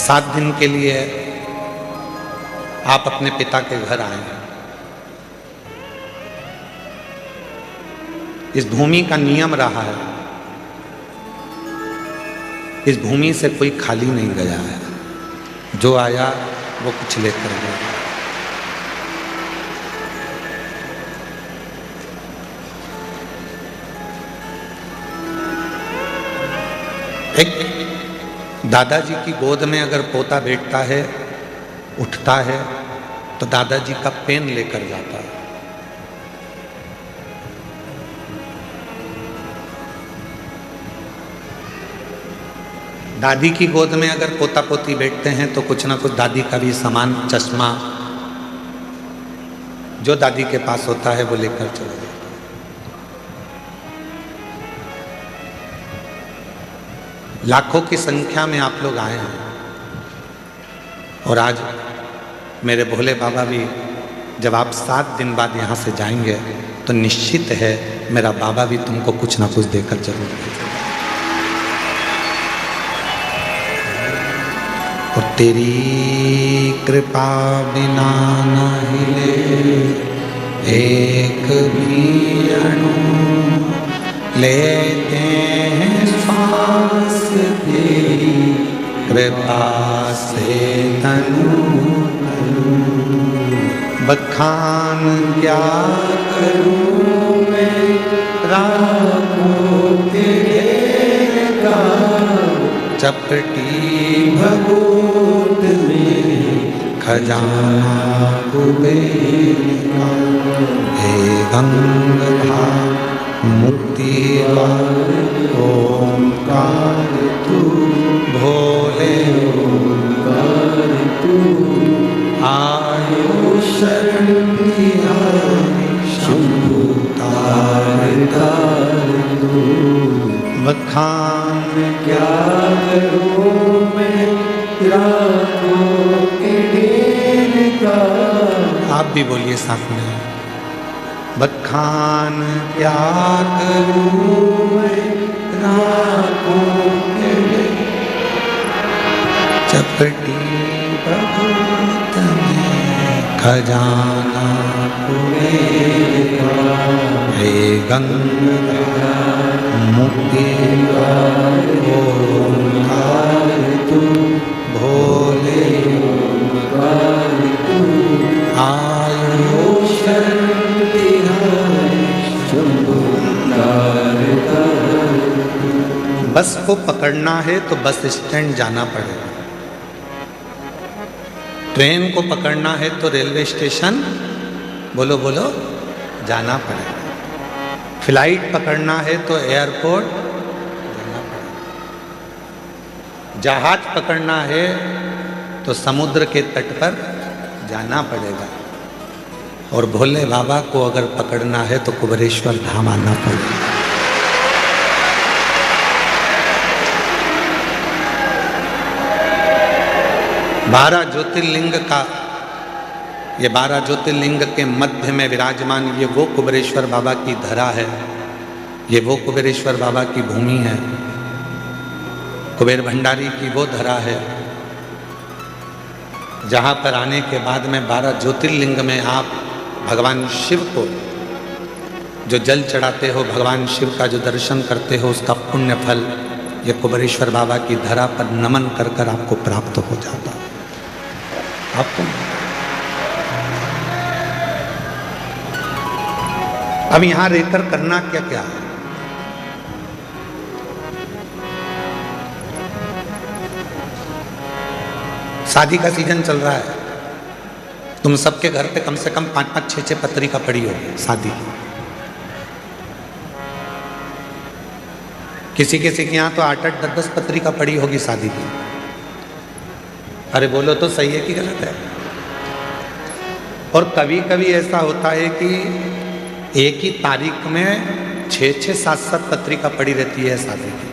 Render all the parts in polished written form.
7 दिन के लिए आप अपने पिता के घर आए हैं। इस भूमि का नियम रहा है, इस भूमि से कोई खाली नहीं गया है। जो आया वो कुछ लेकर गया। एक दादाजी की गोद में अगर पोता बैठता है, उठता है, तो दादाजी का पेन लेकर जाता है। दादी की गोद में अगर पोता पोती बैठते हैं तो कुछ ना कुछ दादी का भी सामान, चश्मा जो दादी के पास होता है वो लेकर चले जाते हैं। लाखों की संख्या में आप लोग आए हैं और आज मेरे भोले बाबा भी जब आप 7 दिन बाद यहाँ से जाएंगे तो निश्चित है मेरा बाबा भी तुमको कुछ ना कुछ देकर जरूर भेजेगा। और तेरी कृपा बिना न हिले एक भी अणु, लेते हैं श्वास तेरी कृपा से तनु तनु। बखान क्या करूं मैं राखों तेरे का, चपटी भगोत में खजाना कुबेर का। हे गंगा मुक्ति ओंकार तू, भोले ओंकार तू। आयो शरण तिहारी शंभु तार तार तू। बखान क्या करूं मैं राखों के ढेर का। आप भी बोलिए साथ में। बखान क्या करूं मैं राखों के ढेर, चपटी बहुत में खजाना कुबेर का। हे गंगा मुक्ति ओंकार तू, भोले ओंकार तू। आयो शरण तिहारी शंभु तार तार तू। बस को पकड़ना है तो बस स्टैंड जाना पड़ेगा। ट्रेन को पकड़ना है तो रेलवे स्टेशन बोलो बोलो जाना पड़ेगा। फ्लाइट पकड़ना है तो एयरपोर्ट जाना पड़ेगा। जहाज पकड़ना है तो समुद्र के तट पर जाना पड़ेगा। और भोले बाबा को अगर पकड़ना है तो कुबेरेश्वर धाम आना पड़ेगा। बारह ज्योतिर्लिंग का, ये 12 ज्योतिर्लिंग के मध्य में विराजमान ये वो कुबेरेश्वर बाबा की धरा है, ये वो कुबेरेश्वर बाबा की भूमि है। कुबेर भंडारी की वो धरा है जहाँ पर आने के बाद में 12 ज्योतिर्लिंग में आप भगवान शिव को जो जल चढ़ाते हो, भगवान शिव का जो दर्शन करते हो, उसका पुण्य फल ये कुबेरेश्वर बाबा की धरा पर नमन कर कर आपको प्राप्त हो जाता है। आपको अब यहां रहकर करना क्या क्या है? शादी का सीजन चल रहा है, तुम सबके घर पे कम से कम 5-5, 6-6 पत्रिका पड़ी होगी शादी की। किसी किसी के यहाँ तो 8-8, 10-10 पत्रिका पड़ी होगी शादी की। अरे बोलो तो सही है कि गलत है? और कभी कभी ऐसा होता है कि एक ही तारीख में 6-6, 7-7 पत्रिका पड़ी रहती है शादी की।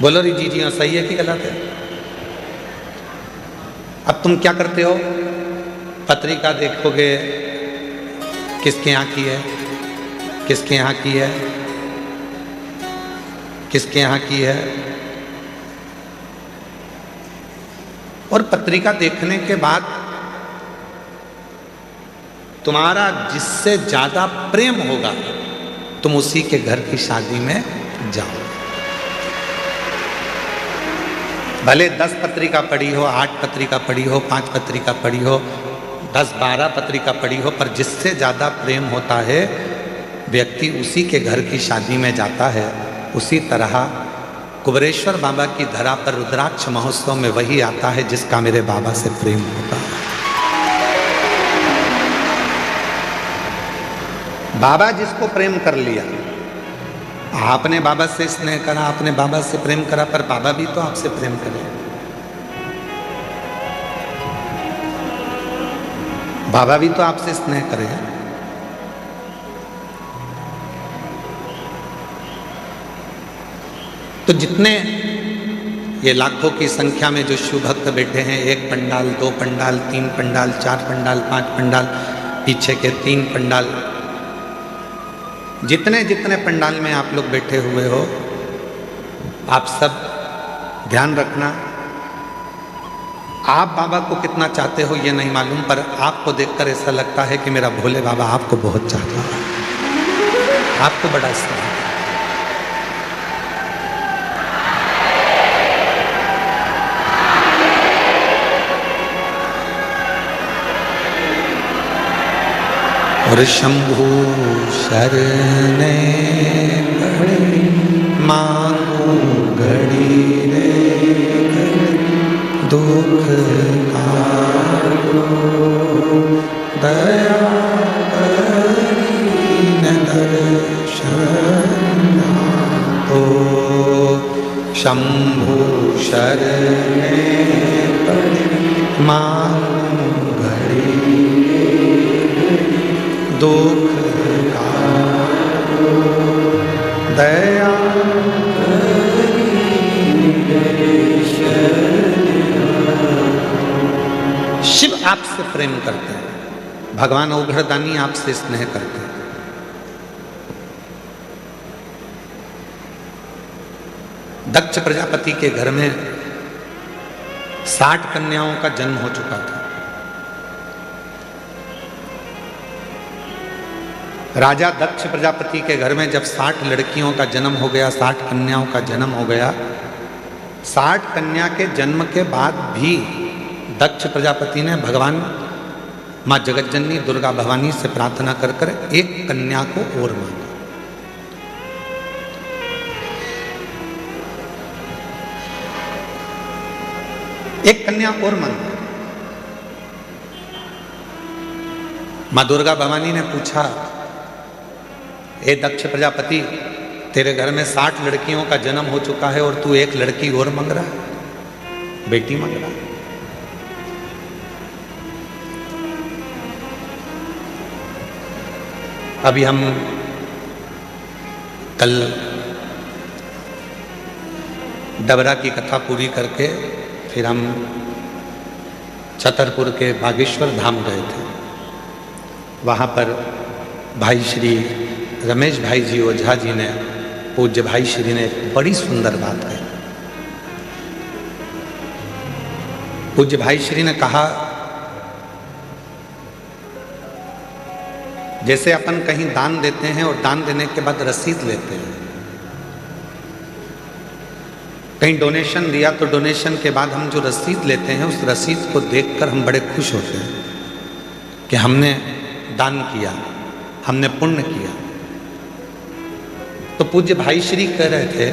बोलो री जी हाँ, सही है कि गलत है? अब तुम क्या करते हो? पत्रिका देखोगे किसके यहाँ की है, किसके यहाँ की है, किसके यहाँ की है। और पत्रिका देखने के बाद तुम्हारा जिससे ज्यादा प्रेम होगा तुम उसी के घर की शादी में जाओ। भले 10 पत्रिका पढ़ी हो, 8 पत्रिका पढ़ी हो, 5 पत्रिका पढ़ी हो, 10-12 पत्रिका पढ़ी हो, पर जिससे ज्यादा प्रेम होता है व्यक्ति उसी के घर की शादी में जाता है। उसी तरह कुबेरेश्वर बाबा की धरा पर रुद्राक्ष महोत्सव में वही आता है जिसका मेरे बाबा से प्रेम होता है। बाबा जिसको प्रेम कर लिया, आपने बाबा से स्नेह करा, आपने बाबा से प्रेम करा, पर बाबा भी तो आपसे प्रेम करे। बाबा भी तो आपसे स्नेह करे। तो जितने ये लाखों की संख्या में जो शिव भक्त बैठे हैं, 1 पंडाल, 2 पंडाल, 3 पंडाल, 4 पंडाल, 5 पंडाल, पीछे के 3 पंडाल, जितने जितने पंडाल में आप लोग बैठे हुए हो, आप सब ध्यान रखना, आप बाबा को कितना चाहते हो ये नहीं मालूम, पर आपको देखकर ऐसा लगता है कि मेरा भोले बाबा आपको बहुत चाहता है, आपको बड़ा स्नेह। और शंभु शरणे पड़े मांगू घड़ी रे दुख काटो दया करीन दर्शन तो। शंभु शरणे पड़े मांगू घड़ी दुख काटो दया शिव आपसे प्रेम करते हैं, भगवान औघड़दानी आपसे स्नेह करते हैं। दक्ष प्रजापति के घर में 60 कन्याओं का जन्म हो चुका था। राजा दक्ष प्रजापति के घर में जब 60 लड़कियों का जन्म हो गया, 60 कन्याओं का जन्म हो गया, 60 कन्या के जन्म के बाद भी दक्ष प्रजापति ने भगवान माँ जगतजननी दुर्गा भवानी से प्रार्थना कर कर एक कन्या को और मांगा। एक कन्या और मांगा। माँ दुर्गा भवानी ने पूछा, ए दक्ष प्रजापति, तेरे घर में 60 लड़कियों का जन्म हो चुका है और तू एक लड़की और मांग रहा है, बेटी मांग रहा है। अभी हम कल डबरा की कथा पूरी करके फिर हम छतरपुर के बागेश्वर धाम गए थे। वहाँ पर भाई श्री रमेश भाई जी ओझा जी ने, पूज्य भाई श्री ने बड़ी सुंदर बात कही। पूज्य भाई श्री ने कहा, जैसे अपन कहीं दान देते हैं और दान देने के बाद रसीद लेते हैं, कहीं डोनेशन दिया तो डोनेशन के बाद हम जो रसीद लेते हैं उस रसीद को देखकर हम बड़े खुश होते हैं कि हमने दान किया, हमने पुण्य किया। तो पूज्य भाई श्री कह रहे थे,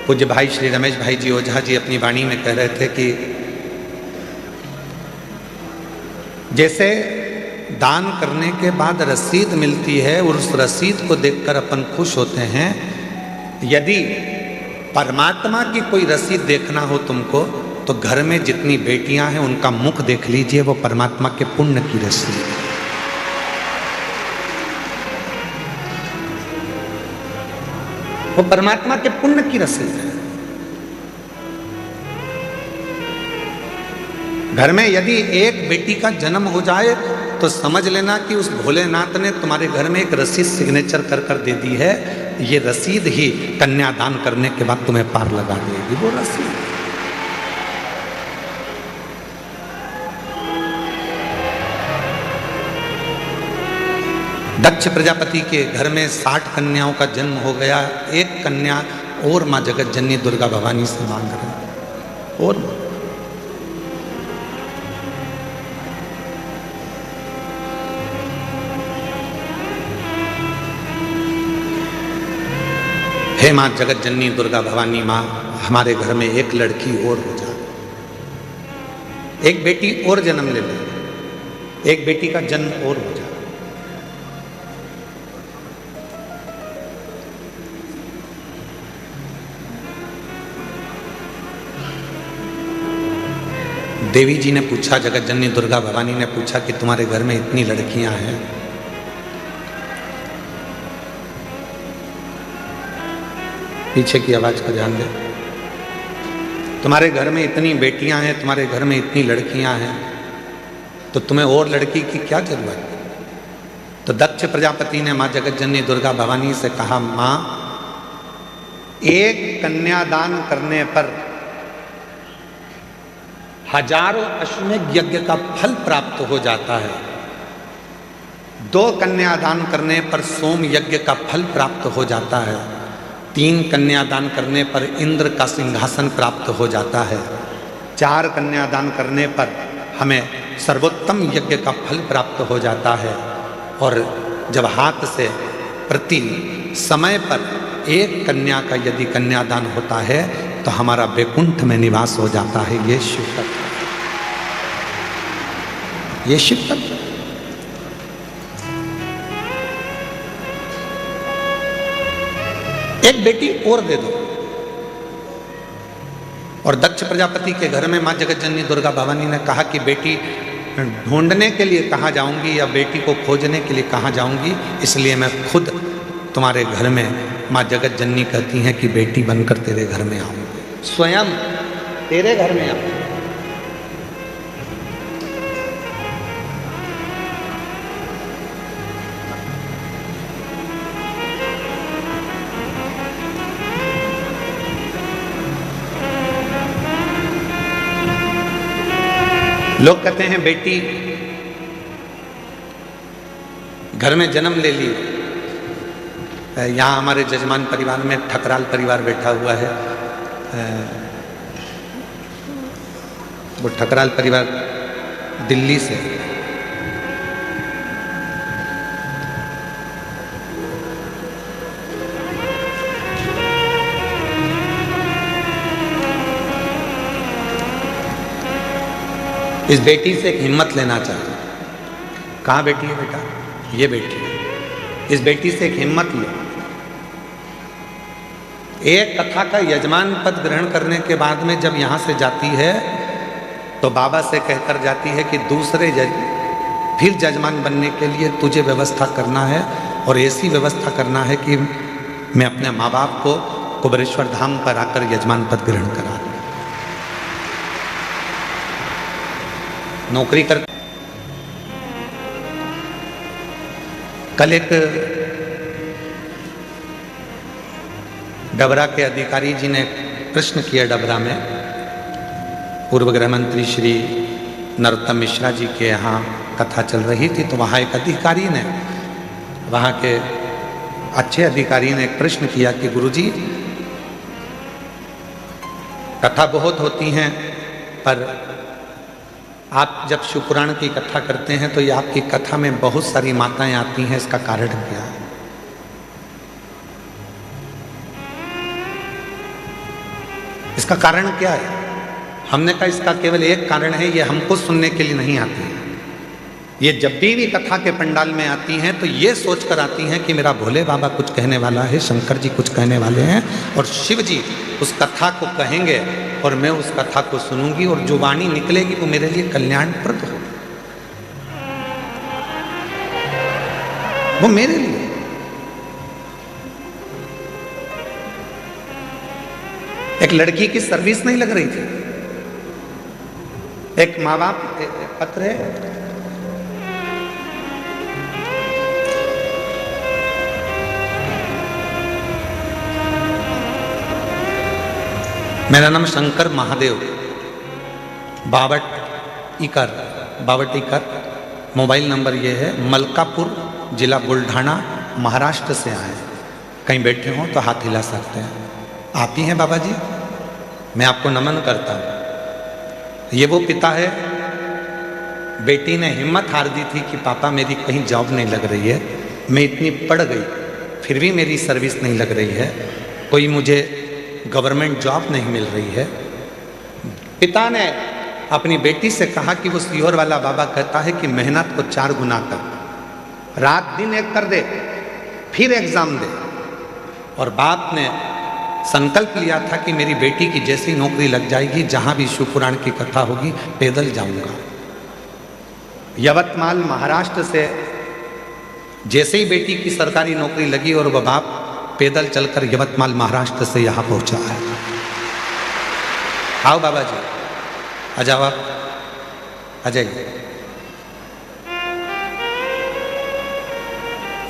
पूज्य भाई श्री रमेश भाई जी ओझा जी अपनी वाणी में कह रहे थे कि जैसे दान करने के बाद रसीद मिलती है और उस रसीद को देखकर अपन खुश होते हैं, यदि परमात्मा की कोई रसीद देखना हो तुमको तो घर में जितनी बेटियां हैं उनका मुख देख लीजिए, वो परमात्मा के पुण्य की रसीद है। वो परमात्मा के पुण्य की रसीद है। घर में यदि एक बेटी का जन्म हो जाए तो समझ लेना कि उस भोलेनाथ ने तुम्हारे घर में एक रसीद सिग्नेचर कर कर दे दी है, ये रसीद ही कन्यादान करने के बाद तुम्हें पार लगा देगी, वो रसीद। दक्ष प्रजापति के घर में 60 कन्याओं का जन्म हो गया, एक कन्या और मां जगत जननी दुर्गा भवानी से मांग रहे और हे मां जगत जननी दुर्गा भवानी, मां हमारे घर में एक लड़की और हो जाए, एक बेटी और जन्म ले ले, एक बेटी का जन्म और हो जाए। देवी जी ने पूछा, जगत जननी दुर्गा भवानी ने पूछा कि तुम्हारे घर में इतनी लड़कियां हैं, पीछे की आवाज का ध्यान दे, तुम्हारे घर में इतनी बेटियां हैं, तुम्हारे घर में इतनी लड़कियां हैं, तो तुम्हें और लड़की की क्या जरूरत है? तो दक्ष प्रजापति ने मां जगत जननी दुर्गा भवानी से कहा, मां एक कन्यादान करने पर हजारों अश्वमेध यज्ञ का फल प्राप्त हो जाता है, 2 कन्यादान करने पर सोम यज्ञ का फल प्राप्त हो जाता है, 3 कन्यादान करने पर इंद्र का सिंहासन प्राप्त हो जाता है, 4 कन्यादान करने पर हमें सर्वोत्तम यज्ञ का फल प्राप्त हो जाता है, और जब हाथ से प्रति समय पर 1 कन्या का यदि कन्यादान होता है तो हमारा वैकुंठ में निवास हो जाता है। ये शिव तत्व, ये शिव तत्व। एक बेटी और दे दो। और दक्ष प्रजापति के घर में मां जगत जननी दुर्गा भवानी ने कहा कि बेटी ढूंढने के लिए कहाँ जाऊंगी या बेटी को खोजने के लिए कहाँ जाऊंगी, इसलिए मैं खुद तुम्हारे घर में, मां जगत जननी कहती हैं कि बेटी बनकर तेरे घर में आऊंगी, स्वयं तेरे घर में आऊंगी। लोग कहते हैं बेटी घर में जन्म ले ली। यहाँ हमारे जजमान परिवार में ठकराल परिवार बैठा हुआ है, वो ठकराल परिवार दिल्ली से। इस बेटी से एक हिम्मत लेना चाहता हूं। कहाँ बेटी है बेटा? ये बेटी है। इस बेटी से एक हिम्मत लो। एक कथा का यजमान पद ग्रहण करने के बाद में जब यहाँ से जाती है तो बाबा से कहकर जाती है कि दूसरे फिर जजमान बनने के लिए तुझे व्यवस्था करना है, और ऐसी व्यवस्था करना है कि मैं अपने माँ बाप को कुबेरेश्वर धाम पर आकर यजमान पद ग्रहण करा दूं। नौकरी कर। कल एक डबरा के अधिकारी जी ने प्रश्न किया, डबरा में पूर्व गृह मंत्री श्री नरोत्तम मिश्रा जी के यहाँ कथा चल रही थी, तो वहाँ एक अधिकारी ने, वहाँ के अच्छे अधिकारी ने एक प्रश्न किया कि गुरुजी कथा बहुत होती हैं, पर आप जब शिव पुराण की कथा करते हैं तो ये आपकी कथा में बहुत सारी माताएं आती हैं, इसका कारण क्या है? इसका कारण क्या है? हमने कहा इसका केवल एक कारण है, ये हमको सुनने के लिए नहीं आती है। ये जब भी कथा के पंडाल में आती हैं तो ये सोचकर आती हैं कि मेरा भोले बाबा कुछ कहने वाला है, शंकर जी कुछ कहने वाले हैं, और शिव जी उस कथा को कहेंगे और मैं उस कथा को सुनूंगी, और जो वाणी निकलेगी वो मेरे लिए कल्याणप्रद होगी, वो मेरे लिए। एक लड़की की सर्विस नहीं लग रही थी, एक माँ बाप पत्र है, मेरा नाम शंकर महादेव, बावट इकर, मोबाइल नंबर ये है। मलकापुर, जिला बुल्ढाना, महाराष्ट्र से आए। कहीं बैठे हों तो हाथ हिला सकते हैं। आप ही हैं बाबा जी? मैं आपको नमन करता हूँ। ये वो पिता है, बेटी ने हिम्मत हार दी थी कि पापा मेरी कहीं जॉब नहीं लग रही है, मैं इतनी पढ़ गई फिर भी मेरी सर्विस नहीं लग रही है, कोई मुझे गवर्नमेंट जॉब नहीं मिल रही है। पिता ने अपनी बेटी से कहा कि वो सीहोर वाला बाबा कहता है कि मेहनत को 4 गुना कर, रात दिन एक कर दे, फिर एग्जाम दे। और बाप ने संकल्प लिया था कि मेरी बेटी की जैसी नौकरी लग जाएगी, जहां भी शिव पुराण की कथा होगी पैदल जाऊंगा। यवतमाल महाराष्ट्र से जैसे ही बेटी की सरकारी नौकरी लगी और वह बाप पैदल चलकर यवतमाल महाराष्ट्र से यहां पहुंचा है। आओ बाबा जी, आ जाओ, आप आ जाइए।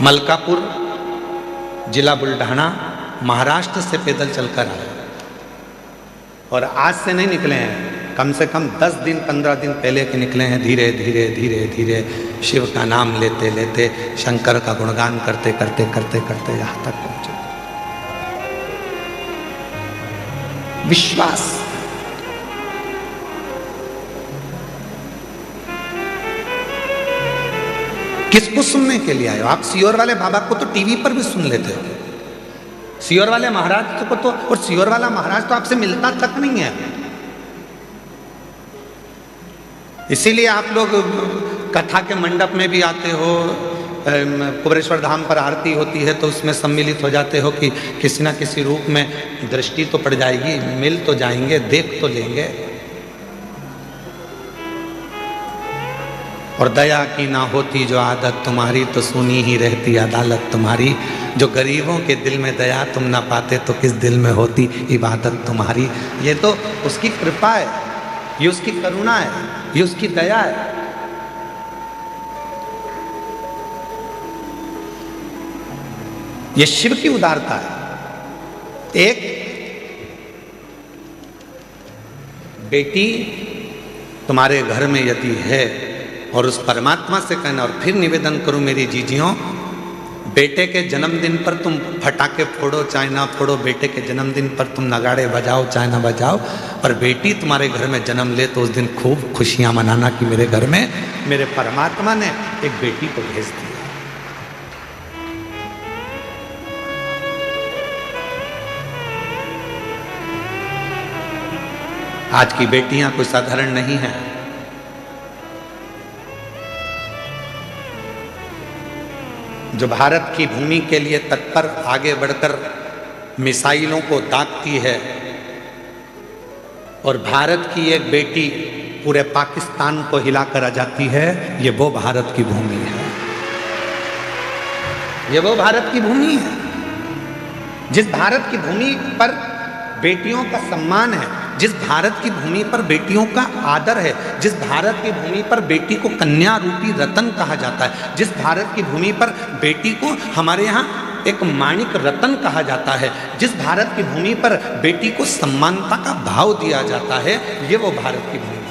मलकापुर, जिला बुल्ढाना, महाराष्ट्र से पैदल चलकर आए और आज से नहीं निकले हैं, कम से कम 10 दिन 15 दिन पहले के निकले हैं। धीरे धीरे धीरे धीरे शिव का नाम लेते लेते, शंकर का गुणगान करते करते करते करते यहां तक पहुंचे। विश्वास, किसको सुनने के लिए आए हो आप? सीहोर वाले बाबा को तो टीवी पर भी सुन लेते हो, सीहोर वाले महाराज को तो, और सीहोर वाला महाराज तो आपसे मिलता तक नहीं है। इसीलिए आप लोग कथा के मंडप में भी आते हो, कुबेरेश्वर धाम पर आरती होती है तो उसमें सम्मिलित हो जाते हो कि किसी ना किसी रूप में दृष्टि तो पड़ जाएगी, मिल तो जाएंगे, देख तो लेंगे। और दया की ना होती जो आदत तुम्हारी, तो सुनी ही रहती अदालत तुम्हारी। जो गरीबों के दिल में दया तुम ना पाते, तो किस दिल में होती इबादत तुम्हारी। ये तो उसकी कृपा है, ये उसकी करुणा है, ये उसकी दया है। ये शिव की उदारता है। एक बेटी तुम्हारे घर में यदि है और उस परमात्मा से कहना, और फिर निवेदन करूं मेरी जीजियों, बेटे के जन्मदिन पर तुम फटाके फोड़ो चाहे ना फोड़ो, बेटे के जन्मदिन पर तुम नगाड़े बजाओ चाहे ना बजाओ, पर बेटी तुम्हारे घर में जन्म ले तो उस दिन खूब खुशियां मनाना कि मेरे घर में मेरे परमात्मा ने एक बेटी को भेज दिया। आज की बेटियां कोई साधारण नहीं है। जो भारत की भूमि के लिए तत्पर आगे बढ़कर मिसाइलों को दागती है, और भारत की एक बेटी पूरे पाकिस्तान को हिलाकर आ जाती है, ये वो भारत की भूमि है। ये वो भारत की भूमि है जिस भारत की भूमि पर बेटियों का सम्मान है, जिस भारत की भूमि पर बेटियों का आदर है, जिस भारत की भूमि पर बेटी को कन्या रूपी रतन कहा जाता है, जिस भारत की भूमि पर बेटी को हमारे यहाँ एक माणिक रतन कहा जाता है, जिस भारत की भूमि पर बेटी को सम्मानता का भाव दिया जाता है, ये वो भारत की भूमि है।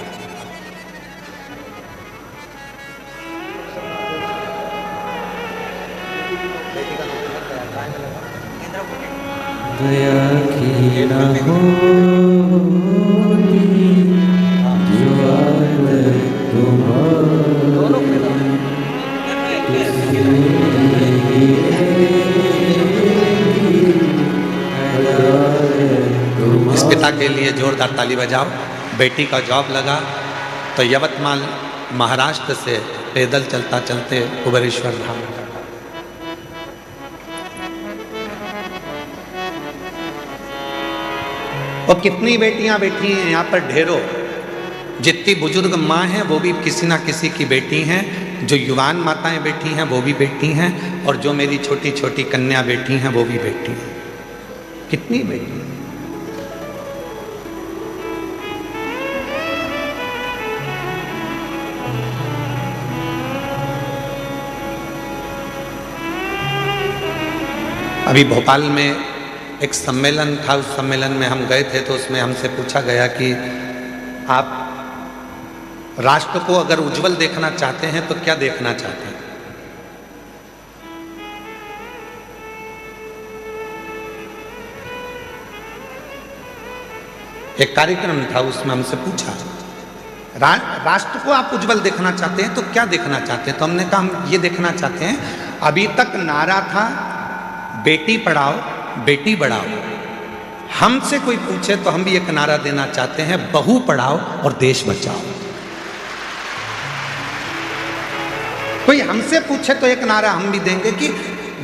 दया की ना हो जो आदत तुम्हारी। इस पिता के लिए जोरदार ताली बजाओ। बेटी का जॉब लगा तो यवतमाल महाराष्ट्र से पैदल चलता चलते कुबेरेश्वर धाम। और कितनी बेटियां बैठी हैं यहाँ पर, ढेरों। जितनी बुजुर्ग माँ हैं वो भी किसी ना किसी की बेटी हैं, जो युवान माताएं बैठी हैं वो भी बेटी हैं, और जो मेरी छोटी छोटी कन्या बैठी हैं वो भी बेटी हैं। कितनी बेटी? अभी भोपाल में एक सम्मेलन था, उस सम्मेलन में हम गए थे, तो उसमें हमसे पूछा गया कि आप राष्ट्र को अगर उज्जवल देखना चाहते हैं तो क्या देखना चाहते हैं। एक कार्यक्रम था, उसमें हमसे पूछा राष्ट्र को आप उज्जवल देखना चाहते हैं तो क्या देखना चाहते हैं। तो हमने कहा हम ये देखना चाहते हैं, अभी तक नारा था बेटी पढ़ाओ बेटी बढ़ाओ, हमसे कोई पूछे तो हम भी एक नारा देना चाहते हैं, बहू पढ़ाओ और देश बचाओ। कोई हमसे पूछे तो एक नारा हम भी देंगे कि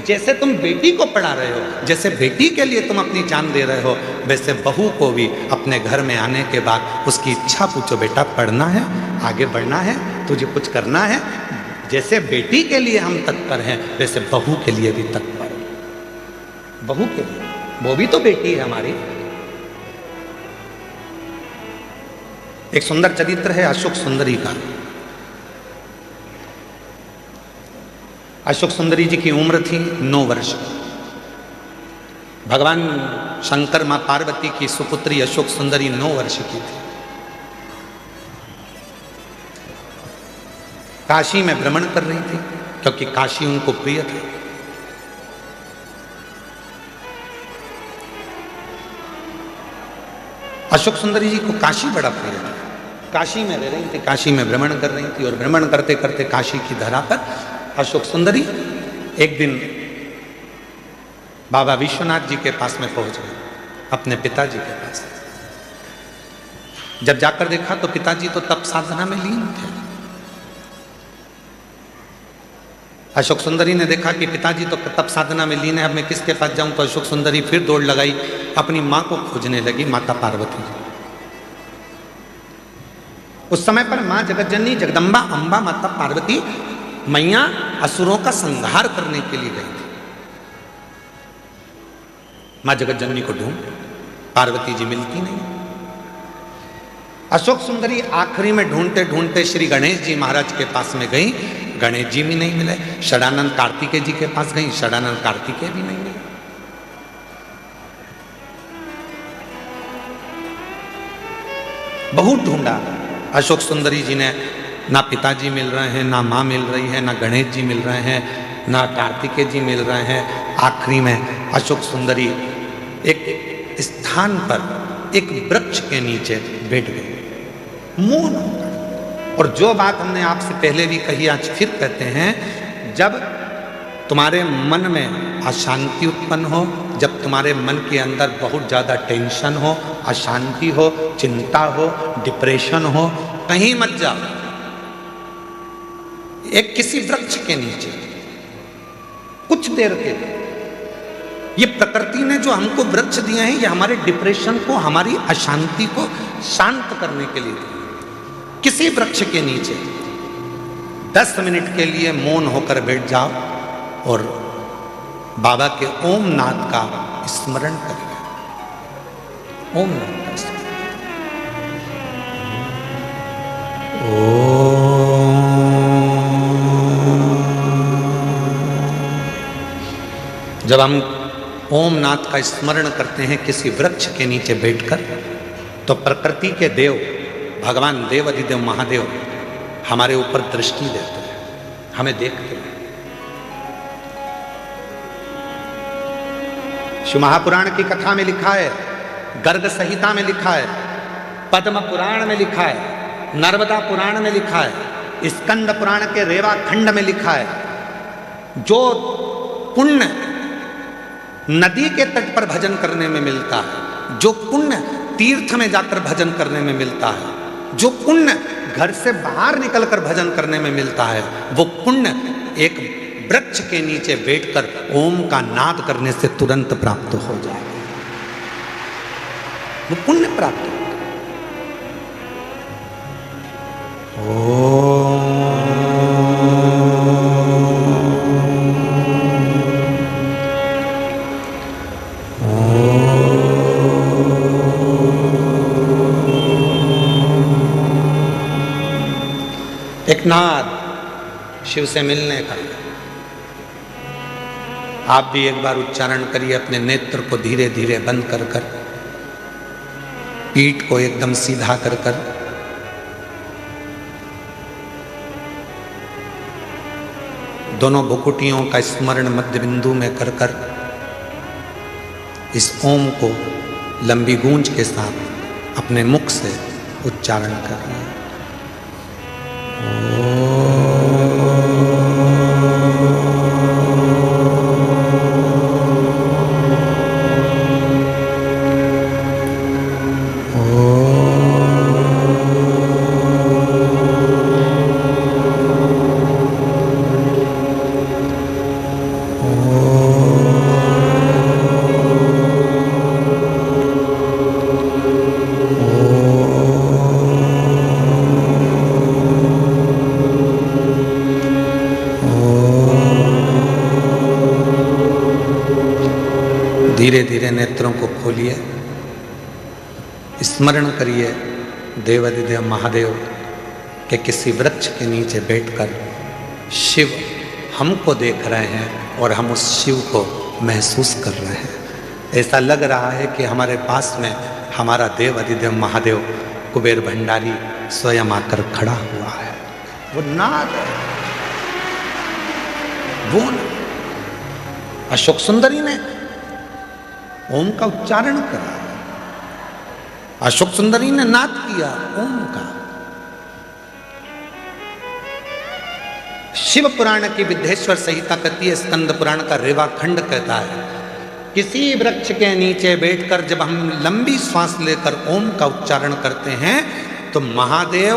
जैसे तुम बेटी को पढ़ा रहे हो, जैसे बेटी के लिए तुम अपनी जान दे रहे हो, वैसे बहू को भी अपने घर में आने के बाद उसकी इच्छा पूछो, बेटा पढ़ना है, आगे बढ़ना है, तुझे कुछ करना है। जैसे बेटी के लिए हम तत्पर हैं, वैसे बहू के लिए भी तत्पर। बहू के लिए, वो भी तो बेटी है हमारी। एक सुंदर चरित्र है अशोक सुंदरी का। अशोक सुंदरी जी की उम्र थी 9 वर्ष। भगवान शंकर मां पार्वती की सुपुत्री अशोक सुंदरी 9 वर्ष की थी। काशी में भ्रमण कर रही थी, क्योंकि काशी उनको प्रिय था। अशोक सुंदरी जी को काशी बड़ा प्रिय था। काशी में रह रही थी, काशी में भ्रमण कर रही थी, और भ्रमण करते करते काशी की धरा पर अशोक सुंदरी एक दिन बाबा विश्वनाथ जी के पास में पहुंच गए, अपने पिताजी के पास। जब जाकर देखा तो पिताजी तो तप साधना में लीन थे। अशोक सुंदरी ने देखा कि पिताजी तो तप साधना में लीन है, अब मैं किसके पास जाऊं। तो अशोक सुंदरी फिर दौड़ लगाई, अपनी मां को खोजने लगी, माता पार्वती। उस समय पर मां जगतजननी जगदम्बा अंबा माता पार्वती मैया असुरों का संहार करने के लिए गई थी। मां जगतजननी को ढूंढ, पार्वती जी मिलती नहीं। अशोक सुंदरी आखिरी में ढूंढते ढूंढते श्री गणेश जी महाराज के पास में गई, गणेश जी भी नहीं मिले। षडानंद कार्तिकेय जी के पास गई, षडानंद कार्तिकेय भी नहीं मिले। बहुत ढूंढा अशोक सुंदरी जी ने, ना पिताजी मिल रहे हैं, ना माँ मिल रही है, ना गणेश जी मिल रहे हैं, ना कार्तिकेय जी मिल रहे हैं। आखिरी में अशोक सुंदरी एक स्थान पर एक वृक्ष के नीचे बैठ गई, मौन होकर। और जो बात हमने आपसे पहले भी कही, आज फिर कहते हैं, जब तुम्हारे मन में अशांति उत्पन्न हो, जब तुम्हारे मन के अंदर बहुत ज़्यादा टेंशन हो, अशांति हो, चिंता हो, डिप्रेशन हो, कहीं मत जाओ, एक किसी वृक्ष के नीचे कुछ देर के लिए। ये प्रकृति ने जो हमको वृक्ष दिए हैं, ये हमारे डिप्रेशन को, हमारी अशांति को शांत करने के लिए दिए। किसी वृक्ष के नीचे 10 मिनट के लिए मौन होकर बैठ जाओ और बाबा के ओम नाद का स्मरण करिए। ओम नाद का स्मरण। जब हम ओम नाथ का स्मरण करते हैं किसी वृक्ष के नीचे बैठकर, तो प्रकृति के देव भगवान देव अधिदेव महादेव हमारे ऊपर दृष्टि देते हैं, हमें देखते हैं। शिव महापुराण की कथा में लिखा है, गर्ग संहिता में लिखा है, पद्म पुराण में लिखा है, नर्मदा पुराण में लिखा है, स्कंद पुराण के रेवा खंड में लिखा है, जो पुण्य नदी के तट पर भजन करने में मिलता है, जो पुण्य तीर्थ में जाकर भजन करने में मिलता है, जो पुण्य घर से बाहर निकलकर भजन करने में मिलता है, वो पुण्य एक वृक्ष के नीचे बैठकर ओम का नाद करने से तुरंत प्राप्त हो जाए। वो पुण्य प्राप्त हो। एक नाद शिव से मिलने का, आप भी एक बार उच्चारण करिए, अपने नेत्र को धीरे धीरे बंद कर कर, पीठ को एकदम सीधा कर कर, दोनों भुकुटियों का स्मरण मध्य बिंदु में कर कर इस ओम को लंबी गूंज के साथ अपने मुख से उच्चारण करिए। धीरे धीरे नेत्रों को खोलिए, स्मरण करिए देवाधिदेव महादेव के किसी वृक्ष के नीचे बैठकर शिव हमको देख रहे हैं और हम उस शिव को महसूस कर रहे हैं। ऐसा लग रहा है कि हमारे पास में हमारा देवाधिदेव महादेव कुबेर भंडारी स्वयं आकर खड़ा हुआ है। वो नाद है, वो अशोक सुंदरी ने ओम का उच्चारण करा, अशोक सुंदरी ने नाद किया ओम का। शिव पुराण की विद्धेश्वर संहिता कहती है, स्कंद पुराण का रेवा खंड कहता है, किसी वृक्ष के नीचे बैठकर जब हम लंबी सांस लेकर ओम का उच्चारण करते हैं तो महादेव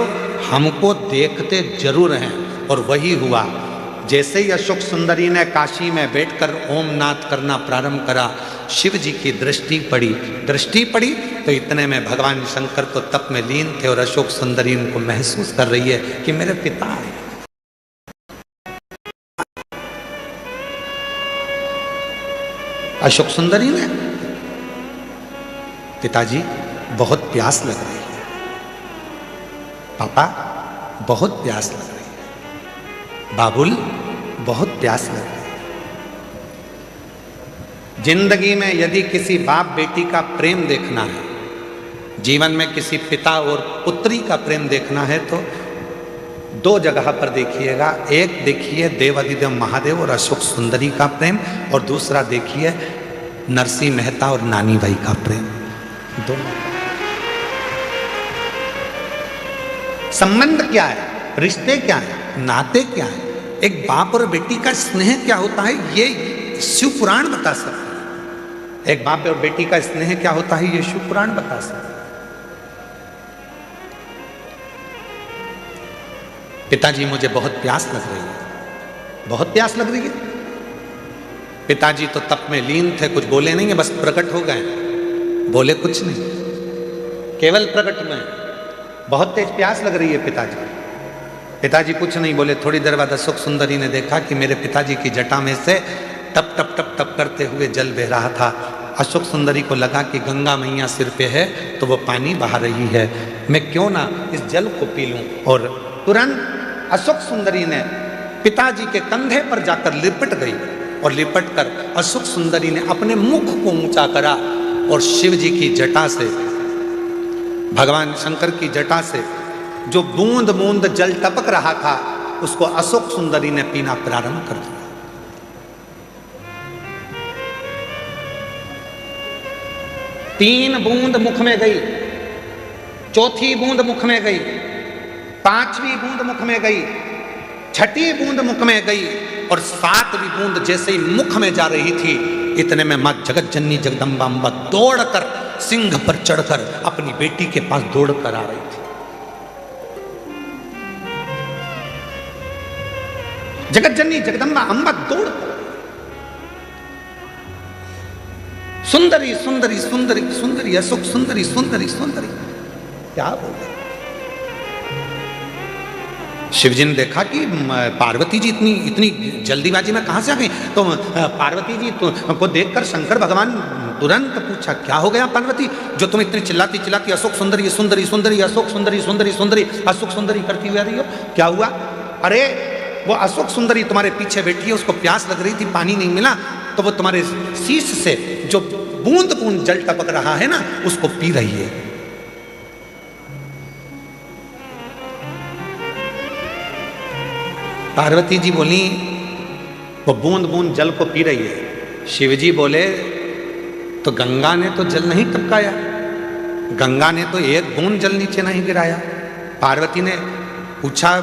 हमको देखते जरूर हैं। और वही हुआ, जैसे ही अशोक सुंदरी ने काशी में बैठकर ओम नाद करना प्रारंभ करा, शिव जी की दृष्टि पड़ी तो इतने में भगवान शंकर तो तप में लीन थे और अशोक सुंदरी इनको महसूस कर रही है कि मेरे पिता है। अशोक सुंदरी ने, पिताजी बहुत प्यास लग रही है, पापा बहुत प्यास लग रही है, बाबुल बहुत प्यास लग रही है। जिंदगी में यदि किसी बाप बेटी का प्रेम देखना है, जीवन में किसी पिता और पुत्री का प्रेम देखना है तो दो जगह पर देखिएगा। एक देखिए देवाधिदेव महादेव और अशोक सुंदरी का प्रेम, और दूसरा देखिए नरसिंह मेहता और नानी बाई का प्रेम। दोनों संबंध क्या है, रिश्ते क्या है, नाते क्या है, एक बाप और बेटी का स्नेह क्या होता है, ये शिव पुराण बता सकता है। एक बाप और बेटी का स्नेह क्या होता है, ये शिव पुराण बता सकता है। पिताजी मुझे बहुत प्यास लग रही है, बहुत प्यास लग रही है। पिताजी तो तप में लीन थे, कुछ बोले नहीं है, बस प्रकट हो गए, बोले कुछ नहीं, केवल प्रकट में बहुत तेज प्यास लग रही है पिताजी। पिताजी कुछ नहीं बोले। थोड़ी देर बाद अशोक सुंदरी ने देखा कि मेरे पिताजी की जटा में से टप टप टप टप करते हुए जल बह रहा था। अशोक सुंदरी को लगा कि गंगा मैया सिर पे है तो वो पानी बहा रही है, मैं क्यों ना इस जल को पी लूं। और तुरंत अशोक सुंदरी ने पिताजी के कंधे पर जाकर लिपट गई और लिपट कर अशोक सुंदरी ने अपने मुख को ऊंचा करा और शिव जी की जटा से, भगवान शंकर की जटा से जो बूंद बूंद जल टपक रहा था उसको अशोक सुंदरी ने पीना प्रारंभ कर दिया। 3 बूंद मुख में गई, 4थी बूंद मुख में गई, 5वीं बूंद मुख में गई, 6ठी बूंद मुख में गई और 7वीं बूंद जैसे ही मुख में जा रही थी इतने में मां जगत जननी जगदम्बा अम्बा दौड़कर सिंह पर चढ़कर अपनी बेटी के पास दौड़कर आ रही थी। जगत जननी जगदम्बा अम्बा दौड़कर, सुंदरी सुंदरी सुंदरी सुंदरी अशोक सुंदरी सुंदरी सुंदरी, क्या बोले। शिवजी ने देखा कि पार्वती जी इतनी जल्दीबाजी में कहां से आ गई, तो पार्वती जी को देखकर शंकर भगवान तुरंत पूछा, क्या हो गया पार्वती, जो तुम इतनी चिल्लाती चिल्लाती अशोक सुंदरी सुंदरी सुंदरी अशोक सुंदरी सुंदरी सुंदरी अशोक सुंदरी करती हुई आ रही हो, क्या हुआ। अरे वो अशोक सुंदरी तुम्हारे पीछे बैठी है, उसको प्यास लग रही थी, पानी नहीं मिला, तो वो तुम्हारे शीश से जो बूंद बूंद जल टपक रहा है ना, उसको पी रही है। पार्वती जी बोली वो बूंद बूंद जल को पी रही है। शिव जी बोले तो गंगा ने तो जल नहीं टपकाया, गंगा ने तो एक बूंद जल नीचे नहीं गिराया। पार्वती ने पूछा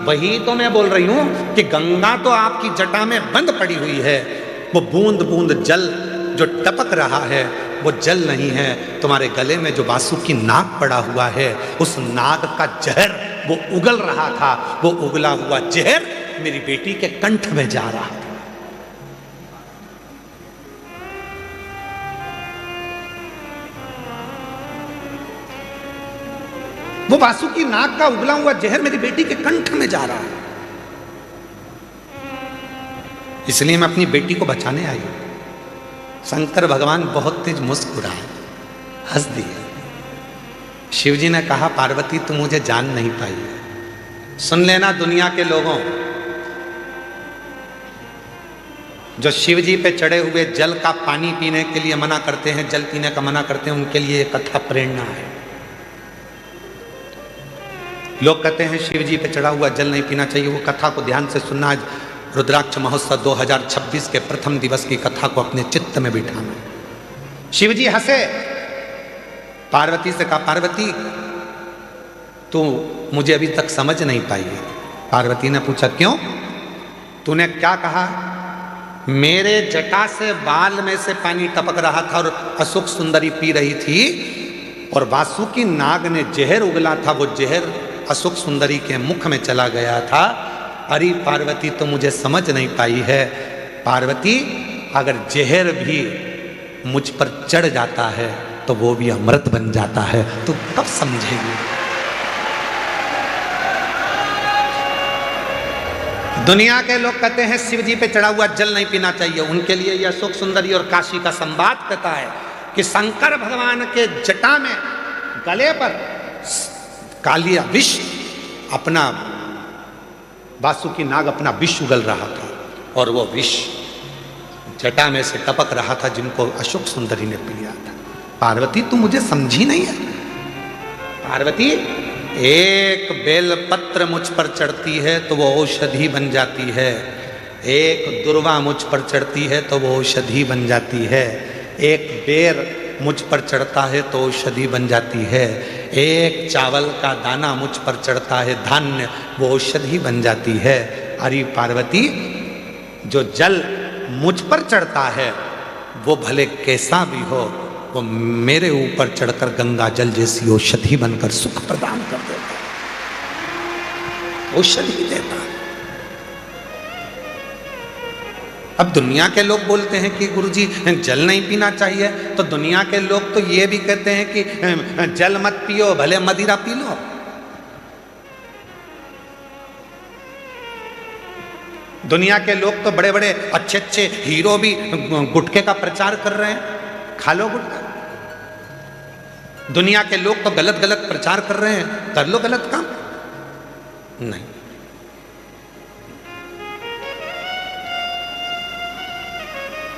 वही तो मैं बोल रही हूं कि गंगा तो आपकी जटा में बंद पड़ी हुई है, वो बूंद बूंद जल जो टपक रहा है वो जल नहीं है, तुम्हारे गले में जो वासुकी नाग पड़ा हुआ है उस नाग का जहर वो उगल रहा था, वो उगला हुआ जहर मेरी बेटी के कंठ में जा रहा था। वो वासुकी नाग का उगला हुआ जहर मेरी बेटी के कंठ में जा रहा है, इसलिए मैं अपनी बेटी को बचाने आई हूं। शंकर भगवान बहुत तेज मुस्कुराए, हंस दिए। शिव जी ने कहा पार्वती तुम मुझे जान नहीं पाई। सुन लेना दुनिया के लोगों, जो शिव जी पे चढ़े हुए जल का पानी पीने के लिए मना करते हैं, जल पीने का मना करते हैं, उनके लिए कथा प्रेरणा है। लोग कहते हैं शिव जी पे चढ़ा हुआ जल नहीं पीना चाहिए, वो कथा को ध्यान से सुनना। आज रुद्राक्ष महोत्सव 2026 के प्रथम दिवस की कथा को अपने चित्त में बिठाना। शिव जी हंसे, पार्वती से कहा पार्वती तू मुझे अभी तक समझ नहीं पाई है। पार्वती ने पूछा क्यों? तूने क्या कहा? मेरे जटा से बाल में से पानी टपक रहा था और अशोक सुंदरी पी रही थी, और वासुकी नाग ने जहर उगला था, वो जहर अशोक सुंदरी के मुख में चला गया था। अरे पार्वती तो मुझे समझ नहीं पाई है। पार्वती अगर जहर भी मुझ पर चढ़ जाता है तो वो भी अमृत बन जाता है, तो कब समझेगी? दुनिया के लोग कहते हैं शिव जी पे चढ़ा हुआ जल नहीं पीना चाहिए, उनके लिए यह अशोक सुंदरी और काशी का संवाद कहता है कि शंकर भगवान के जटा में गले पर कालिया विष अपना वासुकी नाग अपना विष उगल रहा था, और वो विष जटा में से टपक रहा था जिनको अशोक सुंदरी ने पी लिया था। पार्वती तू मुझे समझी नहीं है। पार्वती एक बेलपत्र मुझ पर चढ़ती है तो वो औषधि बन जाती है, एक दुर्वा मुझ पर चढ़ती है तो वो औषधि बन जाती है, एक बेर मुझ पर चढ़ता है तो औषधि बन जाती है, एक चावल का दाना मुझ पर चढ़ता है धान्य, वो औषधि बन जाती है। अरे पार्वती जो जल मुझ पर चढ़ता है वो भले कैसा भी हो, वो मेरे ऊपर चढ़कर गंगा जल जैसी औषधि बनकर सुख प्रदान कर देता, औषधि देता। अब दुनिया के लोग बोलते हैं कि गुरुजी जल नहीं पीना चाहिए, तो दुनिया के लोग तो ये भी कहते हैं कि जल मत पियो, भले मदिरा पी लो। दुनिया के लोग तो बड़े बड़े अच्छे अच्छे हीरो भी गुटखे का प्रचार कर रहे हैं, खा लो गुटखा। दुनिया के लोग तो गलत गलत प्रचार कर रहे हैं, कर लो गलत काम। नहीं,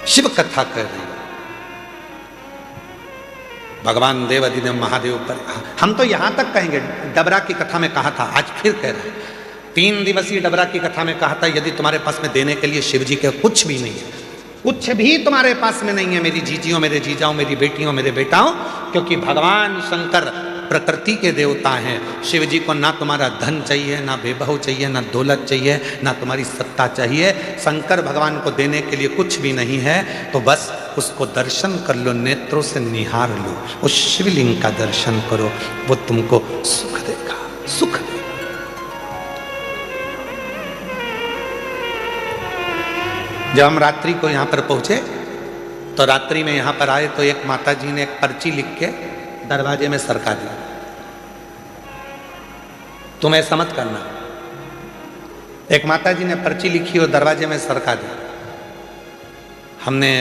शिव कथा कर रही है, भगवान देवाधिदेव महादेव पर। हम तो यहां तक कहेंगे, डबरा की कथा में कहा था, आज फिर कह रहे हैं, 3 दिवसीय डबरा की कथा में कहा था यदि तुम्हारे पास में देने के लिए शिव जी के कुछ भी नहीं है, कुछ भी तुम्हारे पास में नहीं है मेरी जीजियों, मेरे जीजाओं, मेरी बेटियों, मेरे बेटाओं, क्योंकि भगवान शंकर प्रकृति के देवता हैं। शिव जी को ना तुम्हारा धन चाहिए, ना वैभव चाहिए, ना दौलत चाहिए, ना तुम्हारी सत्ता चाहिए। शंकर भगवान को देने के लिए कुछ भी नहीं है, तो बस उसको दर्शन कर लो, नेत्रों से निहार लो, उस शिवलिंग का दर्शन करो, वो तुमको सुख देगा, सुख देगा। जब हम रात्रि को यहाँ पर पहुँचे तो रात्रि में यहाँ पर आए तो एक माता जी ने एक पर्ची लिख के दरवाजे में सरका दी, तुम ऐसा मत करना। एक माता जी ने पर्ची लिखी और दरवाजे में सरका दी। हमने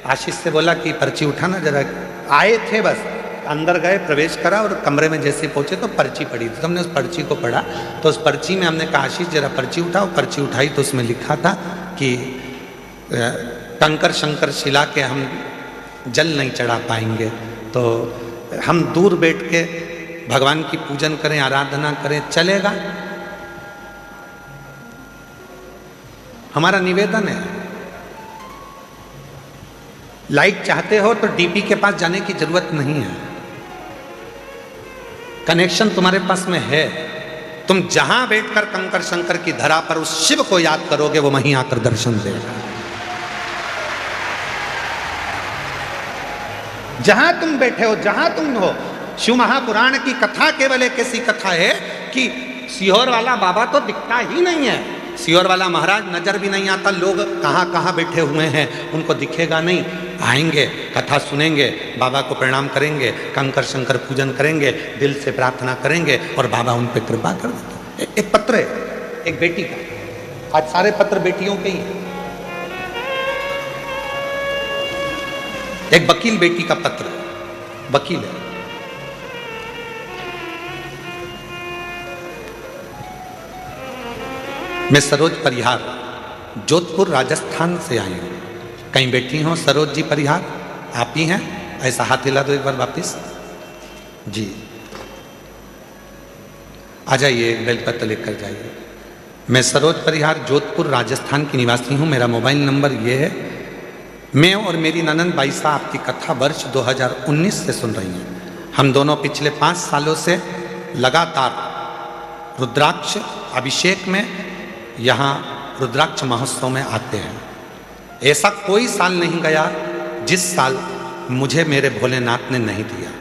आशीष से बोला कि पर्ची उठाना जरा, आए थे बस, अंदर गए, प्रवेश करा और कमरे में जैसे पहुंचे तो पर्ची पड़ी थी, तो हमने उस पर्ची को पढ़ा। तो उस पर्ची में हमने कहा आशीष जरा पर्ची उठाओ, पर्ची उठाई तो उसमें लिखा था कि कंकर शंकर शिला के हम जल नहीं चढ़ा पाएंगे, तो हम दूर बैठ के भगवान की पूजन करें, आराधना करें, चलेगा? हमारा निवेदन है, लाइक चाहते हो तो डीपी के पास जाने की जरूरत नहीं है, कनेक्शन तुम्हारे पास में है। तुम जहां बैठकर कंकर शंकर की धरा पर उस शिव को याद करोगे, वो वहीं आकर दर्शन देगा। जहां तुम बैठे हो, जहां तुम हो। शिव महापुराण की कथा केवल एक ऐसी कथा है कि सीहोर वाला बाबा तो दिखता ही नहीं है, सीहोर वाला महाराज नजर भी नहीं आता, लोग कहाँ कहाँ बैठे हुए हैं उनको दिखेगा नहीं। आएंगे, कथा सुनेंगे, बाबा को प्रणाम करेंगे, कंकर शंकर पूजन करेंगे, दिल से प्रार्थना करेंगे और बाबा उन पर कृपा कर देते। एक पत्र है एक बेटी का, आज सारे पत्र बेटियों के ही हैं। एक वकील बेटी का पत्र, वकील है, मैं सरोज परिहार जोधपुर राजस्थान से आई हूँ। कहीं बैठी हो सरोज जी परिहार? आप ही हैं? ऐसा हाथ हिला दो एक बार वापिस जी। आ जाइए, बेलपत्र लेकर जाइए। मैं सरोज परिहार जोधपुर राजस्थान की निवासी हूँ। मेरा मोबाइल नंबर ये है। मैं और मेरी ननंद बाईसा आपकी कथा वर्ष 2019 से सुन रही हैं। हम दोनों पिछले 5 सालों से लगातार रुद्राक्ष अभिषेक में यहाँ रुद्राक्ष महोत्सव में आते हैं। ऐसा कोई साल नहीं गया जिस साल मुझे मेरे भोलेनाथ ने नहीं दिया।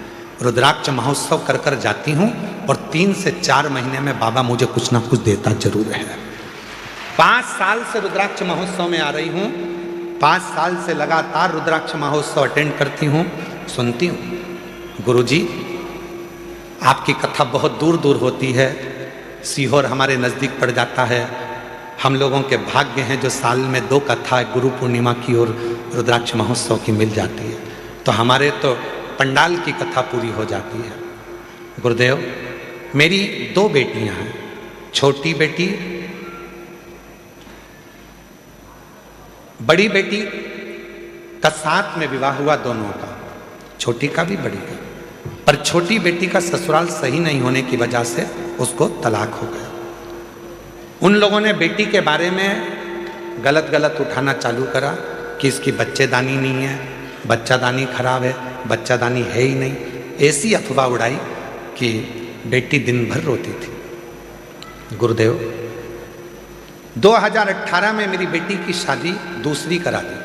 रुद्राक्ष महोत्सव कर कर जाती हूँ और 3 से 4 महीने में बाबा मुझे कुछ ना कुछ देता जरूर है। 5 साल से रुद्राक्ष महोत्सव में आ रही हूँ, 5 साल से लगातार रुद्राक्ष महोत्सव अटेंड करती हूँ, सुनती हूँ। गुरुजी, आपकी कथा बहुत दूर दूर होती है, सीहोर हमारे नज़दीक पड़ जाता है। हम लोगों के भाग्य हैं जो साल में 2 कथा गुरु पूर्णिमा की और रुद्राक्ष महोत्सव की मिल जाती है, तो हमारे तो पंडाल की कथा पूरी हो जाती है। गुरुदेव, मेरी 2 बेटियां हैं। छोटी बेटी, बड़ी बेटी का साथ में विवाह हुआ दोनों का, छोटी का भी बड़ी का, पर छोटी बेटी का ससुराल सही नहीं होने की वजह से उसको तलाक हो गया। उन लोगों ने बेटी के बारे में गलत उठाना चालू करा कि इसकी बच्चेदानी नहीं है, बच्चादानी खराब है, बच्चादानी है ही नहीं। ऐसी अफवाह उड़ाई कि बेटी दिन भर रोती थी। गुरुदेव, 2018 में मेरी बेटी की शादी दूसरी करा दी।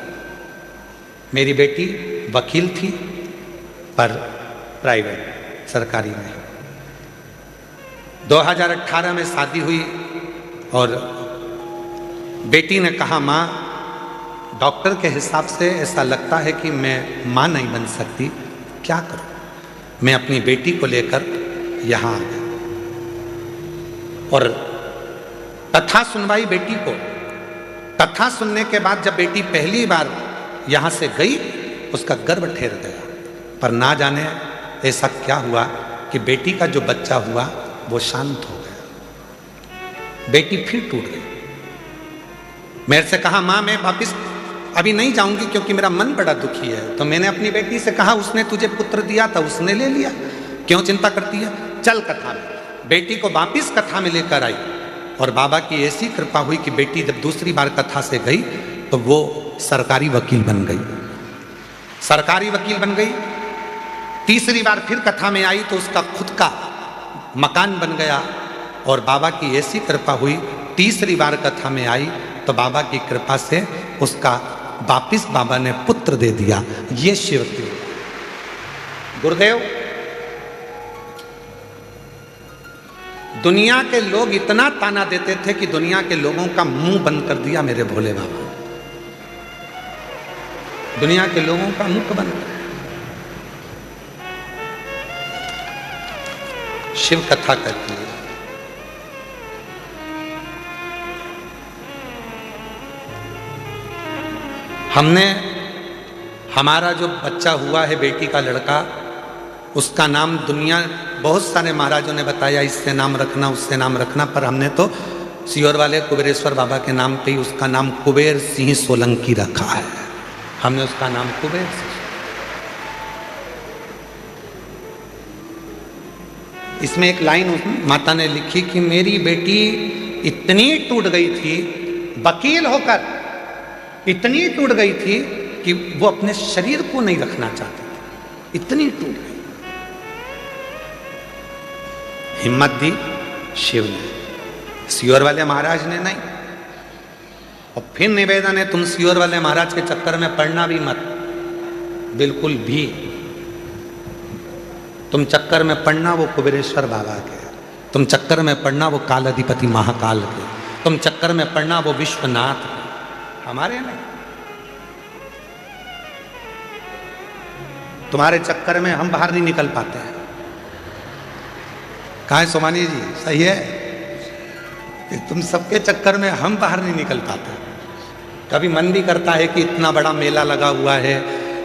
मेरी बेटी वकील थी पर प्राइवेट, सरकारी में। 2018 में शादी हुई और बेटी ने कहा, माँ, डॉक्टर के हिसाब से ऐसा लगता है कि मैं माँ नहीं बन सकती, क्या करूं? मैं अपनी बेटी को लेकर यहाँ आ गया और कथा सुनवाई बेटी को। कथा सुनने के बाद जब बेटी पहली बार यहाँ से गई, उसका गर्भ ठहर गया। पर ना जाने ऐसा क्या हुआ कि बेटी का जो बच्चा हुआ वो शांत हो गया। बेटी फिर टूट गई। मेरे से कहा, माँ, मैं वापिस अभी नहीं जाऊंगी क्योंकि मेरा मन बड़ा दुखी है। तो मैंने अपनी बेटी से कहा, उसने तुझे पुत्र दिया था, उसने ले लिया, क्यों चिंता करती है? चल कथा में। बेटी को वापिस कथा में लेकर आई और बाबा की ऐसी कृपा हुई कि बेटी जब दूसरी बार कथा से गई तो वो सरकारी वकील बन गई। सरकारी वकील बन गई। तीसरी बार फिर कथा में आई तो उसका खुद का मकान बन गया और बाबा की ऐसी कृपा हुई, तीसरी बार कथा में आई तो बाबा की कृपा से उसका वापिस बाबा ने पुत्र दे दिया। ये शिव की। गुरुदेव, दुनिया के लोग इतना ताना देते थे कि दुनिया के लोगों का मुंह बंद कर दिया मेरे भोले बाबा। दुनिया के लोगों का मुख बंद कर। शिव कथा करती है। हमने हमारा जो बच्चा हुआ है, बेटी का लड़का, उसका नाम दुनिया बहुत सारे महाराजों ने बताया, इससे नाम रखना, उससे नाम रखना, पर हमने तो सीहोर वाले कुबेरेश्वर बाबा के नाम पे ही उसका नाम कुबेर सिंह सोलंकी रखा है। हमने उसका नाम कुबेर से। इसमें एक लाइन माता ने लिखी कि मेरी बेटी इतनी टूट गई थी, वकील होकर इतनी टूट गई थी कि वो अपने शरीर को नहीं रखना चाहती थी, इतनी टूट गई। हिम्मत दी शिव ने, सियोर वाले महाराज ने नहीं। और फिर निवेदन है, तुम सियोर वाले महाराज के चक्कर में पड़ना भी मत, बिल्कुल भी। तुम चक्कर में पड़ना वो कुबेरेश्वर बाबा के, तुम चक्कर में पड़ना वो काल अधिपति महाकाल के, तुम चक्कर में पड़ना वो विश्वनाथ के, हमारे नहीं। तुम्हारे चक्कर में हम बाहर नहीं निकल पाते हैं। कहाँ है सोमानी जी? सही है कि तुम सबके चक्कर में हम बाहर नहीं निकल पाते। कभी मन भी करता है कि इतना बड़ा मेला लगा हुआ है,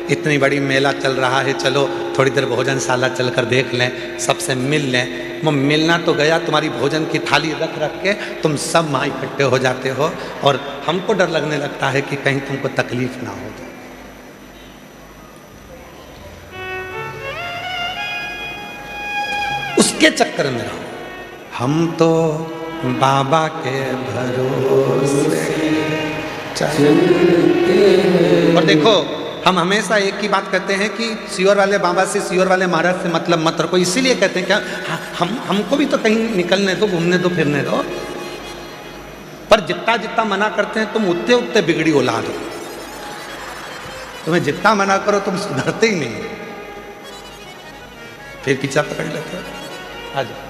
इतनी बड़ी मेला चल रहा है, चलो थोड़ी देर भोजनशाला चलकर देख लें, सबसे मिल लें। वो मिलना तो गया, तुम्हारी भोजन की थाली रख रख के तुम सब वहाँ इकट्ठे हो जाते हो, और हमको डर लगने लगता है कि कहीं तुमको तकलीफ ना हो जाए। उसके चक्कर में रहो। हम तो बाबा के भरोसे चलते हैं। और देखो, हम हमेशा एक ही बात कहते हैं कि सियोर वाले बाबा से, सियोर वाले महाराज से मतलब मत रखो। इसीलिए कहते हैं क्या, हमको भी तो कहीं निकलने दो, घूमने दो, फिरने दो। पर जितना जितना मना करते हैं तुम, उतने उतने बिगड़ी औलाद हो। तुम्हें जितना मना करो तुम सुधरते ही नहीं। फिर पीछा पकड़ लेते हो। आ जाओ।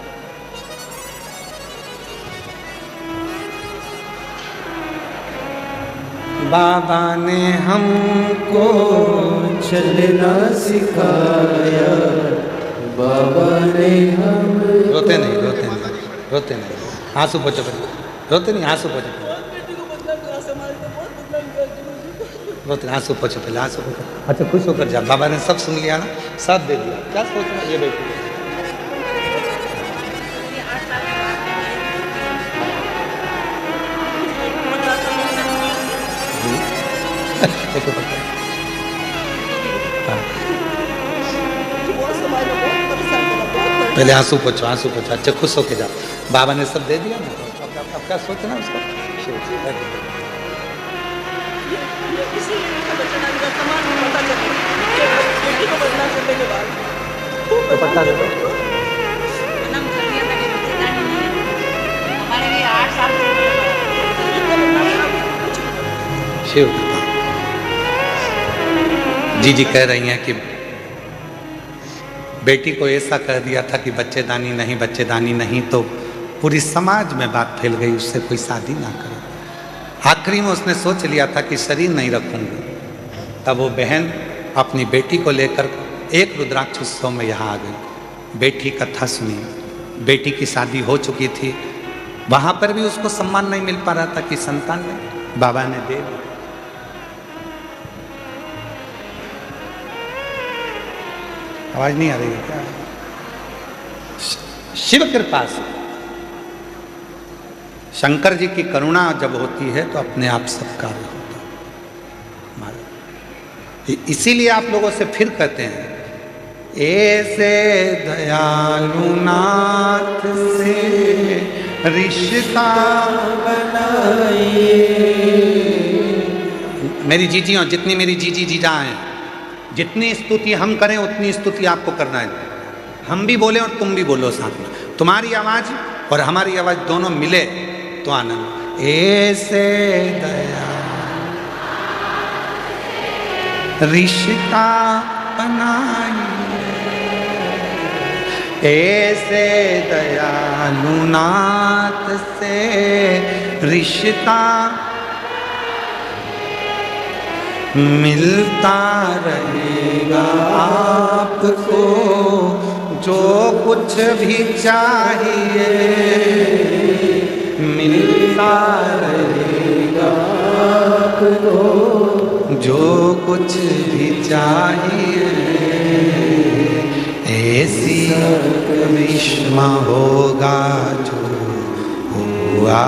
बाबा ने हमको चलना सिखाया, बाबा ने हम। रोते नहीं, रोते नहीं, रोते नहीं, आंसू पोछो पहले, रोते नहीं, आंसू पोछो पहले, रोते नहीं, आंसू पोछो पहले, आंसू पोछो। अच्छा खुश होकर जा, बाबा ने सब सुन लिया ना, सब दे दिया, क्या सोच रहे ये बेटी? देखो पहले आंसू पोछो, आंसू पोछो। अच्छा खुश होके जाओ, बाबा ने सब दे दिया ना, अब क्या सोचना उसको। तो पता दे शिव कृपा। जी कह रही हैं कि बेटी को ऐसा कह दिया था कि बच्चेदानी नहीं, बच्चेदानी नहीं, तो पूरी समाज में बात फैल गई, उससे कोई शादी ना करे। आखिरी में उसने सोच लिया था कि शरीर नहीं रखूंगी। तब वो बहन अपनी बेटी को लेकर एक रुद्राक्ष उत्सव में यहाँ आ गई। बेटी कथा सुनी, बेटी की शादी हो चुकी थी। वहाँ पर भी उसको सम्मान नहीं मिल पा रहा था कि संतान ने बाबा ने दे दिया। आवाज नहीं आ रही है क्या? शिव कृपा से, शंकर जी की करुणा जब होती है तो अपने आप सब कार्य होता है। इसीलिए आप लोगों से फिर कहते हैं, ऐसे दयालुनाथ से रिश्ता बनाइए। मेरी जीजियों, जितनी मेरी जीजी जीजा हैं, जितनी स्तुति हम करें उतनी स्तुति आपको करना है। हम भी बोले और तुम भी बोलो साथ में। तुम्हारी आवाज और हमारी आवाज दोनों मिले तो आनंद। ऐसे दया रिश्ता बनाइए, ऐसे दयालुनाथ से रिश्ता मिलता रहेगा आपको जो कुछ भी चाहिए, मिलता रहेगा आपको जो कुछ भी चाहिए। ऐसी करिश्मा होगा जो हुआ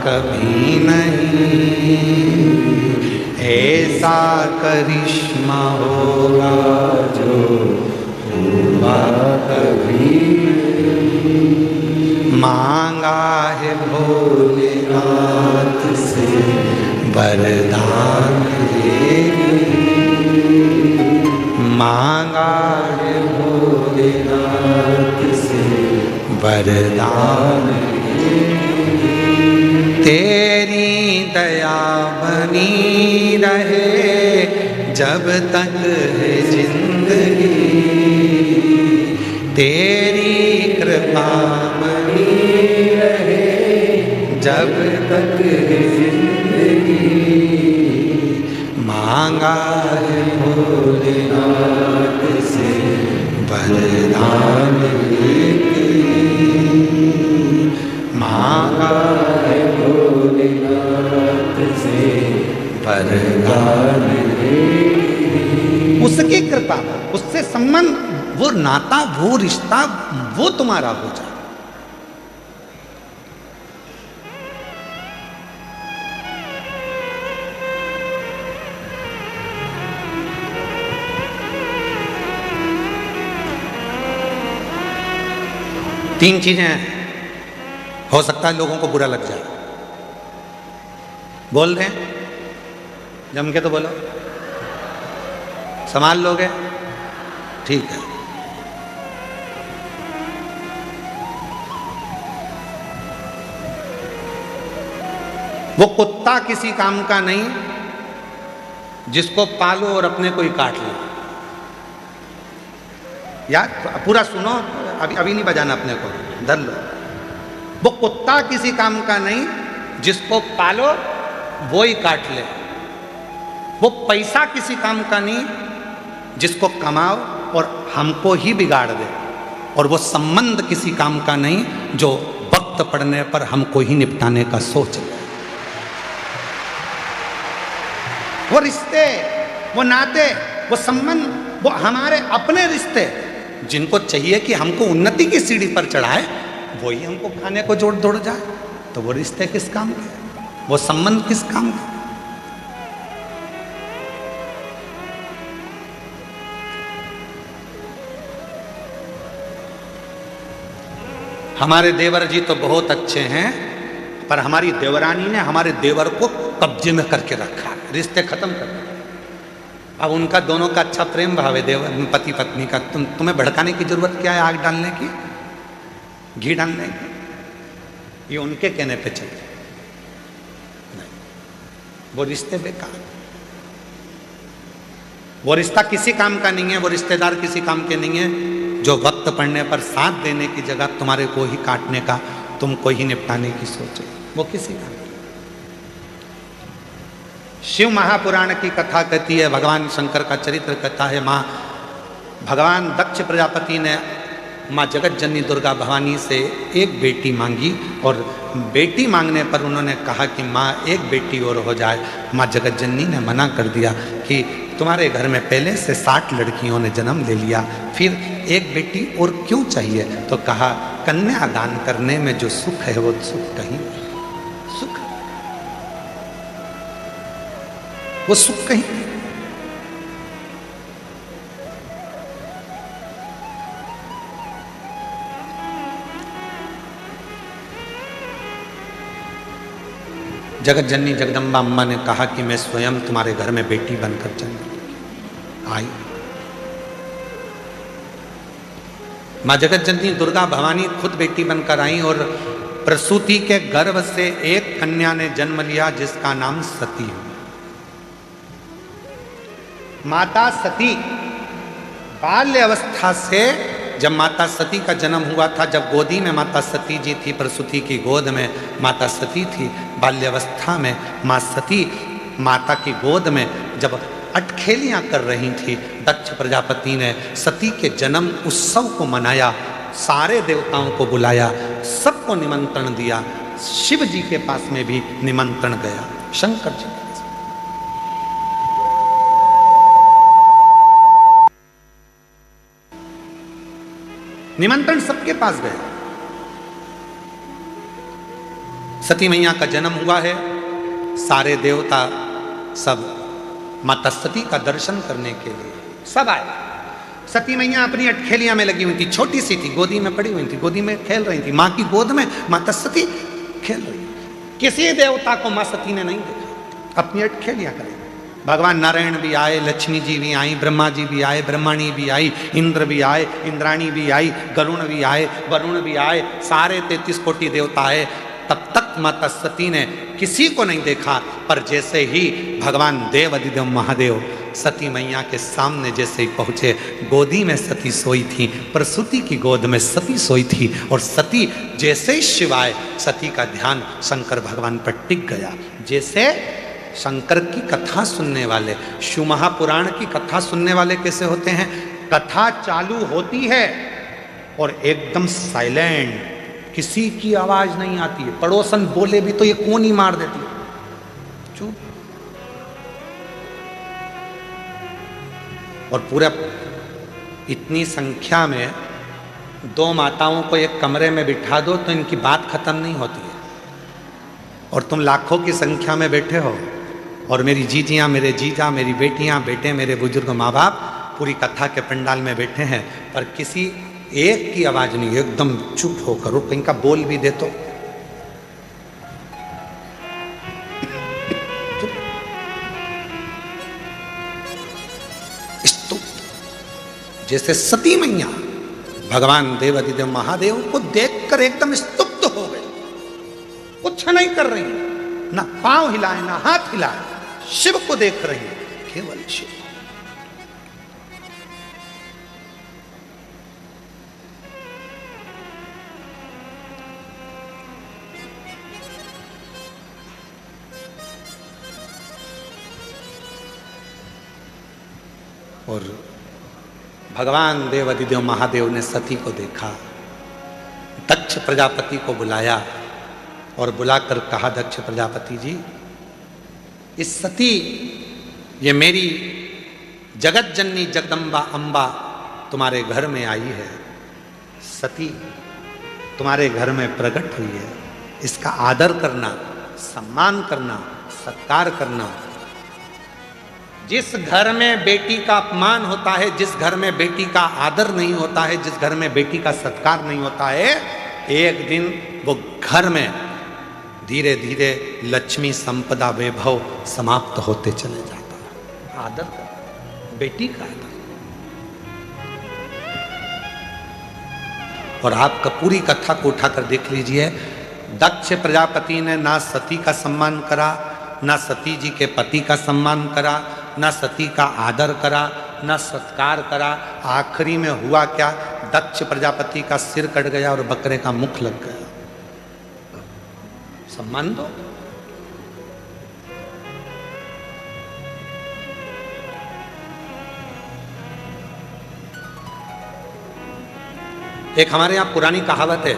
कभी नहीं, ऐसा करिश्मा होगा जो हुआ कभी मांगा है भोलेनाथ से वरदान, मांगा है भोलेनाथ से वरदान। तेरी दया बनी रहे जब तक है जिंदगी, तेरी कृपा बनी रहे जब तक है जिंदगी। मांगा है भोलेनाथ से वरदान, मांगा है भोलेनाथ से वरदान। उसकी कृपा, उससे संबंध, वो नाता, वो रिश्ता, वो तुम्हारा हो जाए। तीन चीजें हो सकता है लोगों को बुरा लग जाए, बोल रहे हैं जम के तो बोलो, संभाल लोगे, ठीक है। वो कुत्ता किसी काम का नहीं जिसको पालो और अपने को ही काट लो। यार पूरा सुनो, अभी नहीं बजाना, अपने को धर लो। वो कुत्ता किसी काम का नहीं जिसको पालो वो ही काट ले। वो पैसा किसी काम का नहीं जिसको कमाओ और हमको ही बिगाड़ दे। और वो संबंध किसी काम का नहीं जो वक्त पड़ने पर हमको ही निपटाने का सोच ले। वो रिश्ते, वो नाते, वो संबंध, वो हमारे अपने रिश्ते जिनको चाहिए कि हमको उन्नति की सीढ़ी पर चढ़ाए, वही हमको खाने को जोड़ दौड़ जाए, तो वो रिश्ते किस काम के, वो संबंध किस काम के। हमारे देवर जी तो बहुत अच्छे हैं, पर हमारी देवरानी ने हमारे देवर को कब्जे में करके रखा, रिश्ते खत्म कर दिए। अब उनका दोनों का अच्छा प्रेम भाव है, देवर पति पत्नी का। तुम्हें भड़काने की जरूरत क्या है, आग डालने की, घी डालने की? ये उनके कहने पे चले नहीं, वो रिश्ते बेकार, वो रिश्ता किसी काम का नहीं है, वो रिश्तेदार किसी काम के नहीं है जो वक्त पड़ने पर साथ देने की जगह तुम्हारे को ही काटने का, तुमको ही निपटाने की सोचे, वो किसी काम की। शिव महापुराण की कथा कहती है, भगवान शंकर का चरित्र कहता है, माँ भगवान दक्ष प्रजापति ने माँ जगत जननी दुर्गा भवानी से एक बेटी मांगी, और बेटी मांगने पर उन्होंने कहा कि माँ एक बेटी और हो जाए। माँ जगत जननी ने मना कर दिया कि तुम्हारे घर में पहले से 60 लड़कियों ने जन्म ले लिया, फिर एक बेटी और क्यों चाहिए? तो कहा कन्या दान करने में जो सुख है वो सुख कहीं, सुख वो सुख कहीं। जगत जननी जगदम्बा अम्मा ने कहा कि मैं स्वयं तुम्हारे घर में बेटी बनकर जन्म आई। माँ जगत जननी दुर्गा भवानी खुद बेटी बनकर आई और प्रसूति के गर्भ से एक कन्या ने जन्म लिया जिसका नाम सती है। माता सती बाल्य अवस्था से, जब माता सती का जन्म हुआ था, जब गोदी में माता सती जी थी, प्रसूति की गोद में माता सती थी, बाल्यावस्था में माँ सती माता की गोद में जब अटखेलियाँ कर रही थी, दक्ष प्रजापति ने सती के जन्म उत्सव को मनाया, सारे देवताओं को बुलाया, सबको निमंत्रण दिया। शिव जी के पास में भी निमंत्रण गया, शंकर जी के पास। निमंत्रण सबके पास गए। सती मैया का जन्म हुआ है, सारे देवता सब माता सती का दर्शन करने के लिए सब आए। सती मैया अपनी अटखेलियां में लगी हुई थी, छोटी सी थी, गोदी में पड़ी हुई थी, गोदी में खेल रही थी, माँ की गोद में माता सती खेल रही। किसी देवता को माँ सती ने नहीं देखा, अपनी अटखेलियां करें। भगवान नारायण भी आए, लक्ष्मी जी भी आई, ब्रह्मा जी भी आए, ब्रह्मणी भी आई, इंद्र भी आए, इंद्राणी भी आई, गरुण भी आए, वरुण भी आए, सारे 33 कोटि देवता आए। तब तक माता सती ने किसी को नहीं देखा। पर जैसे ही भगवान देव अधिदेव महादेव सती मैया के सामने जैसे ही पहुँचे, गोदी में सती सोई थी, प्रसूति की गोद में सती सोई थी, और सती जैसे ही शिवाय, सती का ध्यान शंकर भगवान पर टिक गया। जैसे शंकर की कथा सुनने वाले, शिव महापुराण की कथा सुनने वाले कैसे होते हैं? कथा चालू होती है और एकदम साइलेंट, किसी की आवाज नहीं आती है। पड़ोसन बोले भी तो ये कौन ही मार देती है, चुप। और पूरा इतनी संख्या में 2 माताओं को एक कमरे में बिठा दो तो इनकी बात खत्म नहीं होती है। और तुम लाखों की संख्या में बैठे हो, और मेरी जीजियाँ, मेरे जीजा, मेरी बेटियाँ, बेटे, मेरे बुजुर्ग माँ बाप पूरी कथा के पंडाल में बैठे हैं, पर किसी एक की आवाज नहीं, एकदम चुप होकर। और कहीं का बोल भी दे तो स्तुप। जैसे सती मैया भगवान देव अधिदेव महादेव को देखकर एकदम स्तुप्त हो गए, कुछ नहीं कर रही, ना पांव हिलाए ना हाथ हिलाए, शिव को देख रही है, केवल शिव। और भगवान देव अधिदेव महादेव ने सती को देखा, दक्ष प्रजापति को बुलाया और बुलाकर कहा, दक्ष प्रजापति जी, इस सती, ये मेरी जगत जननी जगदम्बा अम्बा तुम्हारे घर में आई है। सती तुम्हारे घर में प्रकट हुई है, इसका आदर करना, सम्मान करना, सत्कार करना। जिस घर में बेटी का अपमान होता है, जिस घर में बेटी का आदर नहीं होता है, जिस घर में बेटी का सत्कार नहीं होता है, एक दिन वो घर में धीरे धीरे लक्ष्मी संपदा वैभव समाप्त होते चले जाता है। आदर कर, बेटी का आदर। और आपका पूरी कथा को उठाकर देख लीजिए, दक्ष प्रजापति ने ना सती का सम्मान करा, ना सती जी के पति का सम्मान करा, ना सती का आदर करा, ना सत्कार करा। आखिरी में हुआ क्या? दक्ष प्रजापति का सिर कट गया और बकरे का मुख लग गया। सम्मान दो। एक हमारे यहाँ पुरानी कहावत है,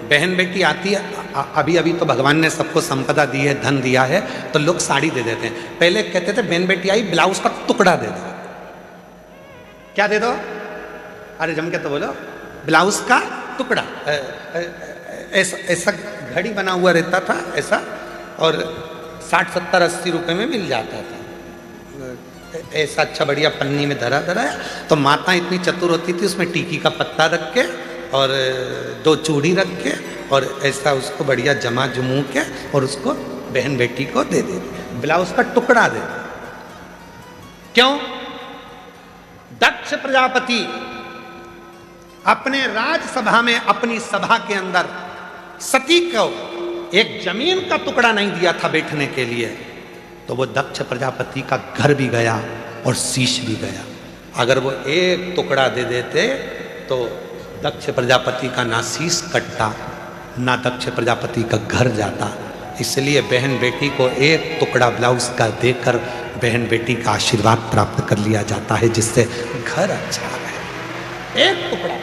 बहन बेटी आती है, अभी अभी तो भगवान ने सबको संपदा दी है, धन दिया है, तो लोग साड़ी दे देते हैं। पहले कहते थे बहन बेटी आई, ब्लाउज का टुकड़ा दे दो। क्या दे दो? अरे जम के तो बोलो, ब्लाउज का टुकड़ा। ऐसा घड़ी बना हुआ रहता था ऐसा, और 60, 70, 80 रुपए में मिल जाता था। ऐसा अच्छा बढ़िया पन्नी में धरा धरा है। तो माता इतनी चतुर होती थी, उसमें टीकी का पत्ता रख के और 2 चूड़ी रख के और ऐसा उसको बढ़िया जमा जमू के और उसको बहन बेटी को दे दे, ब्लाउज का टुकड़ा दे। क्यों? दक्ष प्रजापति अपने राजसभा में, अपनी सभा के अंदर सती को एक जमीन का टुकड़ा नहीं दिया था बैठने के लिए, तो वो दक्ष प्रजापति का घर भी गया और शीश भी गया। अगर वो एक टुकड़ा दे देते तो दक्ष प्रजापति का ना शीश कटता, ना दक्ष प्रजापति का घर जाता। इसलिए बहन बेटी को एक टुकड़ा ब्लाउज का देकर बहन बेटी का आशीर्वाद प्राप्त कर लिया जाता है, जिससे घर अच्छा है। एक टुकड़ा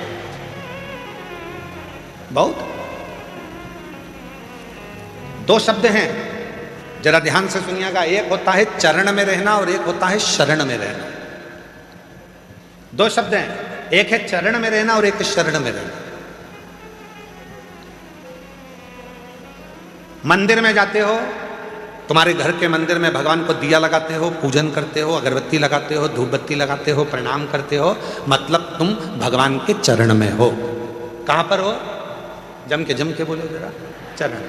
बहुत। 2 शब्द हैं, जरा ध्यान से सुनिएगा। एक होता है चरण में रहना और एक होता है शरण में रहना। 2 शब्द हैं, एक है चरण में रहना और एक है शरण में रहना। मंदिर में जाते हो, तुम्हारे घर के मंदिर में भगवान को दिया लगाते हो, पूजन करते हो, अगरबत्ती लगाते हो, धूप बत्ती लगाते हो, प्रणाम करते हो, मतलब तुम भगवान के चरण में हो। कहां पर हो? जम के बोलो जरा, चरण।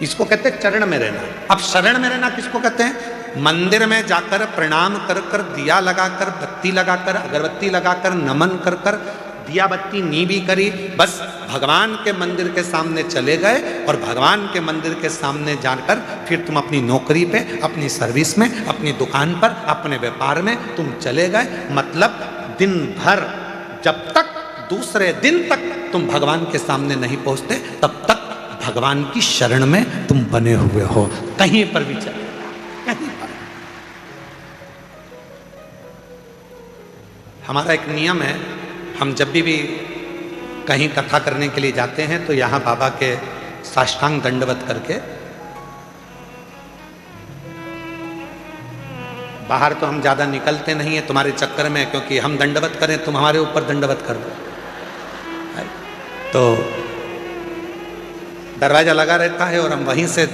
इसको कहते हैं चरण में रहना। अब शरण में रहना किसको कहते हैं? मंदिर में जाकर प्रणाम कर कर, दिया लगाकर, बत्ती लगाकर, अगरबत्ती लगाकर, नमन कर कर, दिया बत्ती नी भी करी, बस भगवान के मंदिर के सामने चले गए और भगवान के मंदिर के सामने जाकर फिर तुम अपनी नौकरी पे, अपनी सर्विस में, अपनी दुकान पर, अपने व्यापार में तुम चले गए। मतलब दिन भर जब तक दूसरे दिन तक तुम भगवान के सामने नहीं पहुंचते तब तक भगवान की शरण में तुम बने हुए हो। कहीं पर भी चले, कहीं पर। हमारा एक नियम है, हम जब भी कहीं कथा करने के लिए जाते हैं तो यहाँ बाबा के साष्टांग दंडवत करके, बाहर तो हम ज्यादा निकलते नहीं है तुम्हारे चक्कर में, क्योंकि हम दंडवत करें तुम हमारे ऊपर दंडवत कर दो, तो दरवाजा लगा रहता है और हम वहीं से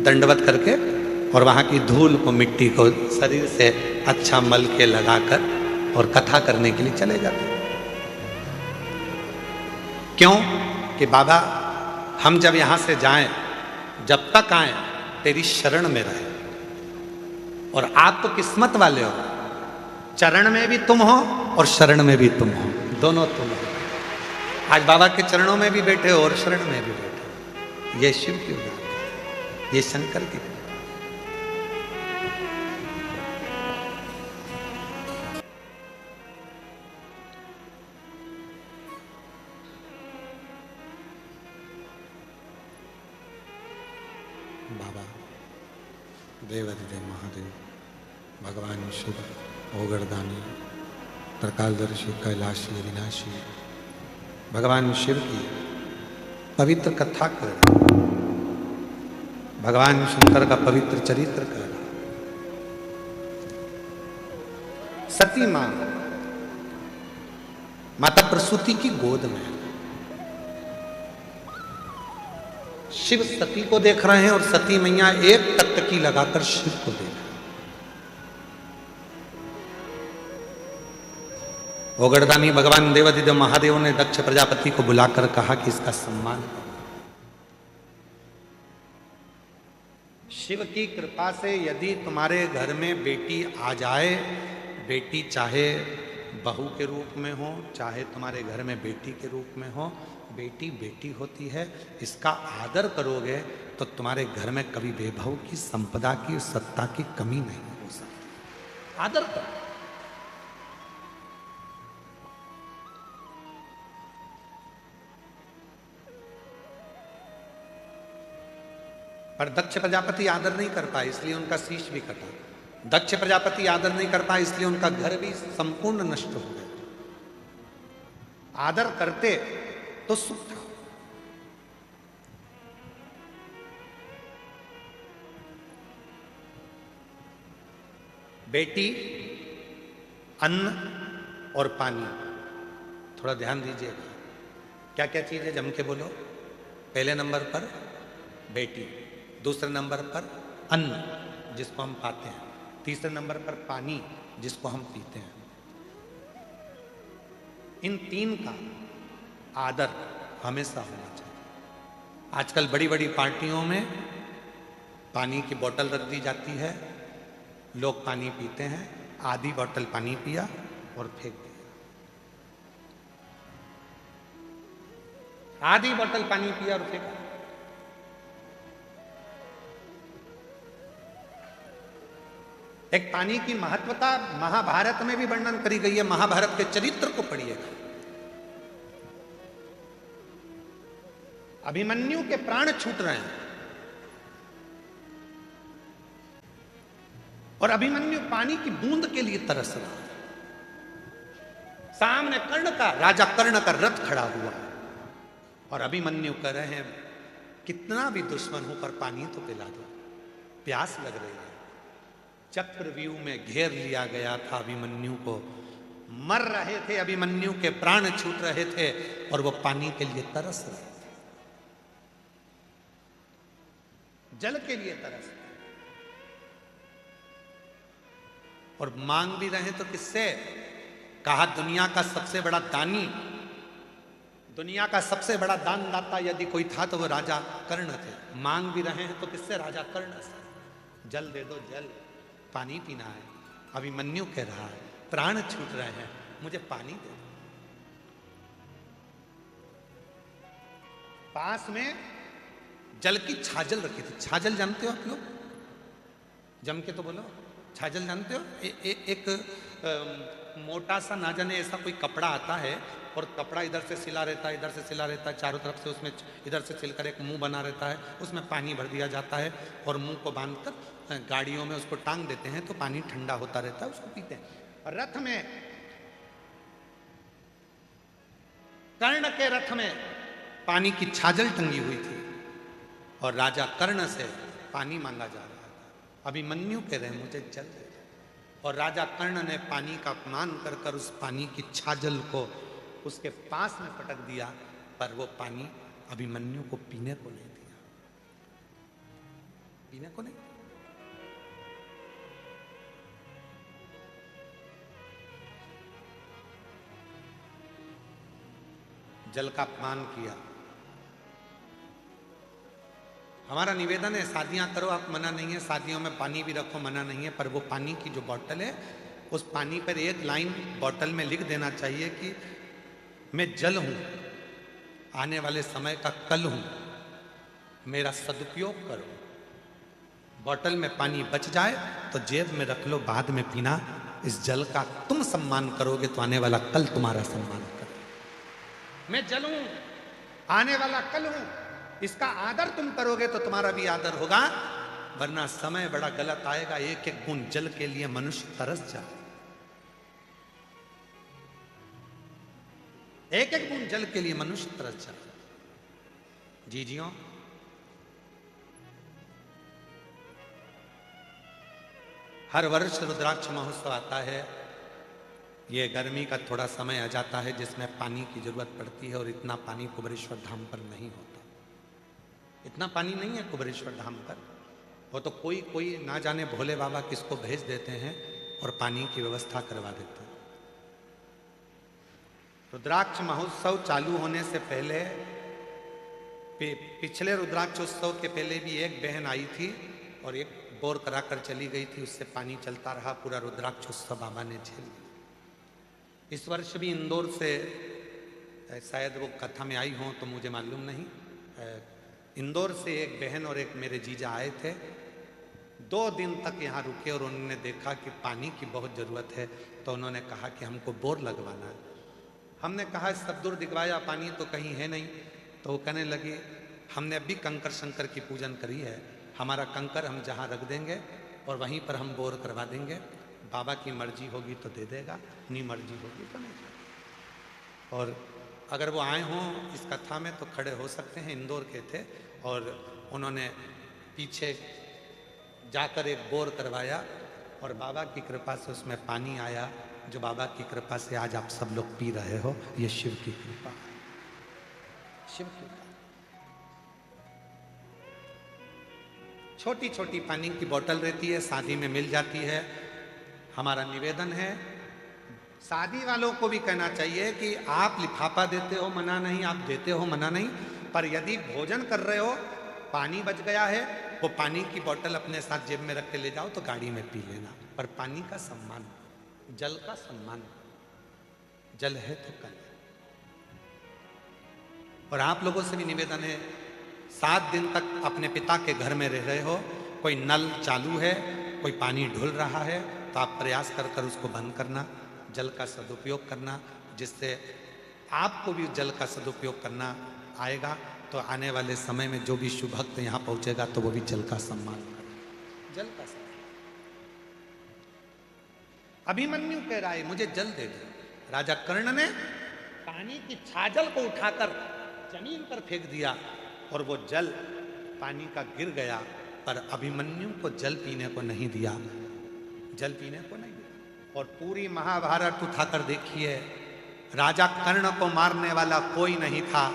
दंडवत करके और वहां की धूल को, मिट्टी को शरीर से अच्छा मल के लगाकर और कथा करने के लिए चले जाते हैं। क्यों? कि बाबा हम जब यहां से जाएं, जब तक आए तेरी शरण में रहे। और आप तो किस्मत वाले हो, चरण में भी तुम हो और शरण में भी तुम हो, दोनों तुम हो। आज बाबा के चरणों में भी बैठे हो और शरण में भी बैठे हो। ये शिव की बात है, ये शंकर की बात। बाबा देवाधिदेव महादेव, भगवान शिव, ओगरदानी, त्रिकालदर्शी, कैलाशी, अविनाशी, भगवान शिव की पवित्र कथा कर, भगवान शंकर का पवित्र चरित्र कर। सती मां माता प्रसूति की गोद में शिव सती को देख रहे हैं और सती मैया एक टकटकी लगाकर शिव को देख रहे हैं। ओगरदानी भगवान देवाधिदेव महादेव ने दक्ष प्रजापति को बुलाकर कहा कि इसका सम्मान करो। शिव की कृपा से यदि तुम्हारे घर में बेटी आ जाए, बेटी चाहे बहू के रूप में हो, चाहे तुम्हारे घर में बेटी के रूप में हो, बेटी बेटी होती है, इसका आदर करोगे तो तुम्हारे घर में कभी वैभव की, संपदा की, सत्ता की कमी नहीं हो सकती। आदर करो। पर दक्ष प्रजापति आदर नहीं कर पाए, इसलिए उनका शीश भी कटा। दक्ष प्रजापति आदर नहीं कर पाए, इसलिए उनका घर भी संपूर्ण नष्ट हो गया। आदर करते तो सुख था। बेटी, अन्न और पानी, थोड़ा ध्यान दीजिएगा। क्या क्या चीज है, जम के बोलो। पहले नंबर पर बेटी, दूसरे नंबर पर अन्न जिसको हम पाते हैं, तीसरे नंबर पर पानी जिसको हम पीते हैं। इन तीन का आदर हमेशा होना चाहिए। आजकल बड़ी बड़ी पार्टियों में पानी की बोतल रख दी जाती है, लोग पानी पीते हैं, आधी बोतल पानी पिया और फेंक दिया। आधी बोतल पानी पिया और फेंका। एक पानी की महत्वता महाभारत में भी वर्णन करी गई है। महाभारत के चरित्र को पढ़िएगा। अभिमन्यु के प्राण छूट रहे हैं और अभिमन्यु पानी की बूंद के लिए तरस रहा है। सामने कर्ण का, राजा कर्ण का रथ खड़ा हुआ और अभिमन्यु कह रहे हैं कितना भी दुश्मन हो पर पानी तो पिला दो, प्यास लग रही है। चक्रव्यूह में घेर लिया गया था अभिमन्यु को, मर रहे थे अभिमन्यु के प्राण छूट रहे थे और वो पानी के लिए तरस रहे थे। जल के लिए तरसते हैं। और मांग भी रहे तो किससे? कहा दुनिया का सबसे बड़ा दानी, दुनिया का सबसे बड़ा दानदाता यदि कोई था तो वो राजा कर्ण थे। मांग भी रहे हैं तो किससे? राजा कर्ण से। जल दे दो, जल, पानी पीना है। अभिमन्यु कह रहा है प्राण छूट रहे हैं, मुझे पानी दे दो। पास में जल की छाजल रखी थी। छाजल जानते हो आप लोग? जम के तो बोलो, छाजल जानते हो? एक मोटा सा ना जाने ऐसा कोई कपड़ा आता है और कपड़ा इधर से सिला रहता है, इधर से सिला रहता है, चारों तरफ से उसमें इधर से सिलकर एक मुंह बना रहता है, उसमें पानी भर दिया जाता है और मुंह को बांधकर गाड़ियों में उसको टांग देते हैं तो पानी ठंडा होता रहता है, उसको पीते हैं। रथ में, कर्ण के रथ में पानी की छाजल टंगी हुई थी और राजा कर्ण से पानी मांगा जा रहा था। अभिमन्यु कह रहे मुझे जल दे दो। और राजा कर्ण ने पानी का अपमान कर कर उस पानी की छाजल को उसके पास में पटक दिया, पर वो पानी अभिमन्यु को पीने को नहीं दिया, पीने को नहीं। जल का अपमान किया। हमारा निवेदन है शादियां करो आप, मना नहीं है, शादियों में पानी भी रखो, मना नहीं है, पर वो पानी की जो बोतल है उस पानी पर एक लाइन बोतल में लिख देना चाहिए कि मैं जल हूं, आने वाले समय का कल हूं, मेरा सदुपयोग करो। बोतल में पानी बच जाए तो जेब में रख लो, बाद में पीना। इस जल का तुम सम्मान करोगे तो आने वाला कल तुम्हारा सम्मान करो। मैं जल हूं, आने वाला कल हूं, इसका आदर तुम करोगे तो तुम्हारा भी आदर होगा, वरना समय बड़ा गलत आएगा। एक एक बूंद जल के लिए मनुष्य तरस जाए, एक एक बूंद जल के लिए मनुष्य तरस जाए। जी जियो। हर वर्ष रुद्राक्ष महोत्सव आता है। ये गर्मी का थोड़ा समय आ जाता है जिसमें पानी की जरूरत पड़ती है और इतना पानी कुबेरेश्वर धाम पर नहीं होता। इतना पानी नहीं है कुबेरेश्वर धाम पर। वो तो कोई कोई ना जाने भोले बाबा किसको भेज देते हैं और पानी की व्यवस्था करवा देते हैं। रुद्राक्ष महोत्सव चालू होने से पहले, पिछले रुद्राक्षोत्सव के पहले भी एक बहन आई थी और एक बोर कराकर चली गई थी, उससे पानी चलता रहा। पूरा रुद्राक्षोत्सव बाबा ने झेल लिया। इस वर्ष भी इंदौर से शायद वो कथा में आई हों तो मुझे मालूम नहीं, इंदौर से एक बहन और एक मेरे जीजा आए थे। 2 दिन तक यहाँ रुके और उन्होंने देखा कि पानी की बहुत ज़रूरत है, तो उन्होंने कहा कि हमको बोर लगवाना है। हमने कहा सब दूर दिखवाया, पानी तो कहीं है नहीं। तो वो कहने लगी हमने अभी कंकर शंकर की पूजन करी है, हमारा कंकर हम जहाँ रख देंगे और वहीं पर हम बोर करवा देंगे, बाबा की मर्जी होगी तो दे देगा, नहीं मर्जी होगी तो नहीं। और अगर वो आए हों इस कथा में तो खड़े हो सकते हैं। इंदौर के थे और उन्होंने पीछे जाकर एक बोर करवाया और बाबा की कृपा से उसमें पानी आया, जो बाबा की कृपा से आज आप सब लोग पी रहे हो। ये शिव की कृपा है, शिव की कृपा। छोटी छोटी पानी की बोतल रहती है, शादी में मिल जाती है। हमारा निवेदन है शादी वालों को भी कहना चाहिए कि आप लिफाफा देते हो मना नहीं, आप देते हो मना नहीं, पर यदि भोजन कर रहे हो, पानी बच गया है, वो पानी की बोतल अपने साथ जेब में रख के ले जाओ तो गाड़ी में पी लेना। पर पानी का सम्मान, जल का सम्मान, जल है तो कल है। और आप लोगों से भी निवेदन है, 7 दिन तक अपने पिता के घर में रह रहे हो, कोई नल चालू है, कोई पानी ढुल रहा है, तो आप प्रयास कर कर उसको बंद करना, जल का सदुपयोग करना, जिससे आपको भी जल का सदुपयोग करना आएगा। तो आने वाले समय में जो भी शुभ भक्त यहाँ पहुँचेगा तो वो भी जल का सम्मान करेगा, जल का सम्मान। अभिमन्यु कह रहा है मुझे जल दे दो। राजा कर्ण ने पानी की छाजल को उठाकर जमीन पर फेंक दिया और वो जल पानी का गिर गया, पर अभिमन्यु को जल पीने को नहीं दिया, जल पीने को नहीं दिया। और पूरी महाभारत उठाकर देखिए, राजा कर्ण को मारने वाला कोई नहीं था,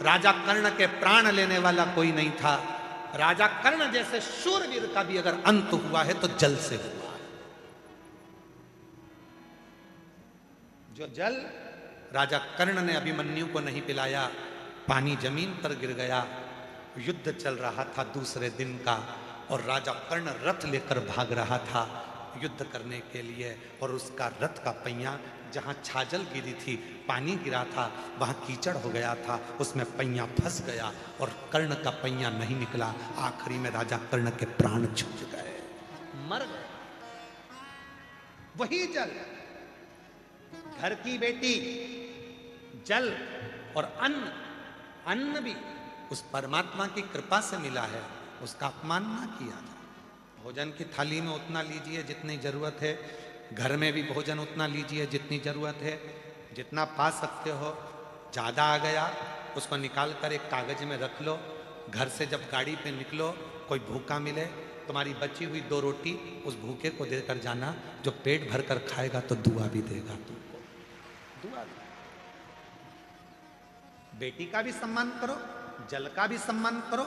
राजा कर्ण के प्राण लेने वाला कोई नहीं था। राजा कर्ण जैसे शूरवीर का भी अगर अंत हुआ है तो जल से हुआ है। जो जल राजा कर्ण ने अभिमन्यु को नहीं पिलाया, पानी जमीन पर गिर गया। युद्ध चल रहा था दूसरे दिन का और राजा कर्ण रथ लेकर भाग रहा था युद्ध करने के लिए, और उसका रथ का पहिया जहां छाजल गिरी थी, पानी गिरा था, वहां कीचड़ हो गया था, उसमें पहिया फंस गया और कर्ण का पहिया नहीं निकला। आखिरी में राजा कर्ण के प्राण छूट गए, मर गए। वही जल, घर की बेटी, जल और अन्न, अन्न भी उस परमात्मा की कृपा से मिला है, उसका अपमान ना किया था। भोजन की थाली में उतना लीजिए जितनी जरूरत है, घर में भी भोजन उतना लीजिए जितनी जरूरत है, जितना पा सकते हो। ज़्यादा आ गया उसको निकाल कर एक कागज में रख लो। घर से जब गाड़ी पे निकलो, कोई भूखा मिले, तुम्हारी बची हुई 2 रोटी उस भूखे को देकर जाना, जो पेट भर कर खाएगा तो दुआ भी देगा तुमको, दुआ भी। बेटी का भी सम्मान करो, जल का भी सम्मान करो,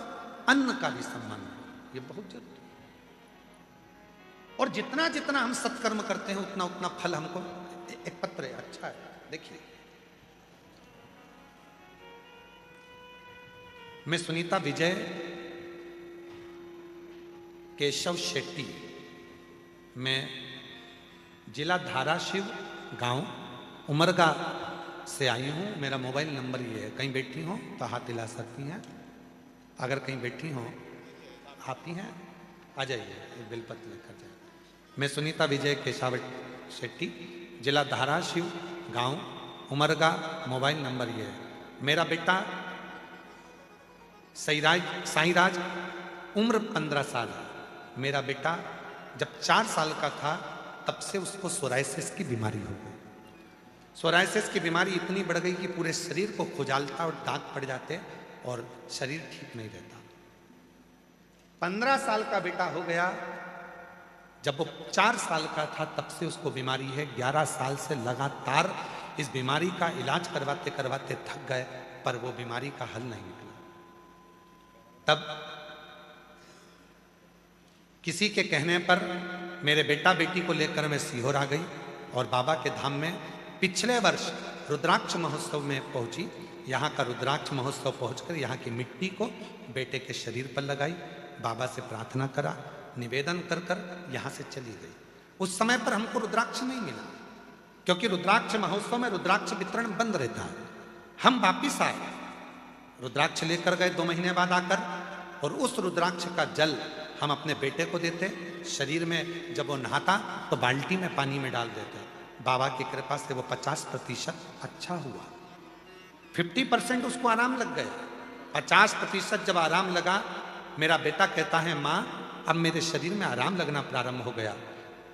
अन्न का भी सम्मान करो, ये बहुत जरूरी है। और जितना जितना हम सत्कर्म करते हैं उतना उतना फल हमको। एक पत्र है, अच्छा है, देखिए। मैं सुनीता विजय केशव शेट्टी, मैं जिला धाराशिव, गांव उमरगा से आई हूं। मेरा मोबाइल नंबर ये है, कहीं बैठी हो तो हाथ हिला सकती हैं। अगर कहीं बैठी हो, आती हैं, आ जाइए, बेलपत्र लेकर जाए। मैं सुनीता विजय केशव शेट्टी, जिला धाराशिव, गांव उमरगा, मोबाइल नंबर ये है। मेरा बेटा साईराज, उम्र 15 साल है। मेरा बेटा जब 4 साल का था तब से उसको सोराइसिस की बीमारी हो गई। सोराइसिस की बीमारी इतनी बढ़ गई कि पूरे शरीर को खुजालता और दाग पड़ जाते और शरीर ठीक नहीं रहता। 15 साल का बेटा हो गया, जब वो 4 साल का था तब से उसको बीमारी है। 11 साल से लगातार इस बीमारी का इलाज करवाते करवाते थक गए, पर वो बीमारी का हल नहीं निकला। तब किसी के कहने पर मेरे बेटा बेटी को लेकर मैं सीहोर आ गई और बाबा के धाम में पिछले वर्ष रुद्राक्ष महोत्सव में पहुंची। यहाँ का रुद्राक्ष महोत्सव पहुंचकर यहाँ की मिट्टी को बेटे के शरीर पर लगाई, बाबा से प्रार्थना करा, निवेदन कर कर यहाँ से चली गई। उस समय पर हमको रुद्राक्ष नहीं मिला, क्योंकि रुद्राक्ष महोत्सव में रुद्राक्ष वितरण बंद रहता है। हम वापिस आए, रुद्राक्ष लेकर गए 2 महीने बाद आकर, और उस रुद्राक्ष का जल हम अपने बेटे को देते। शरीर में जब वो नहाता तो बाल्टी में पानी में डाल देते। बाबा की कृपा से वो 50% अच्छा हुआ, 50% उसको आराम लग गए। 50% जब आराम लगा, मेरा बेटा कहता है, माँ अब मेरे शरीर में आराम लगना प्रारंभ हो गया।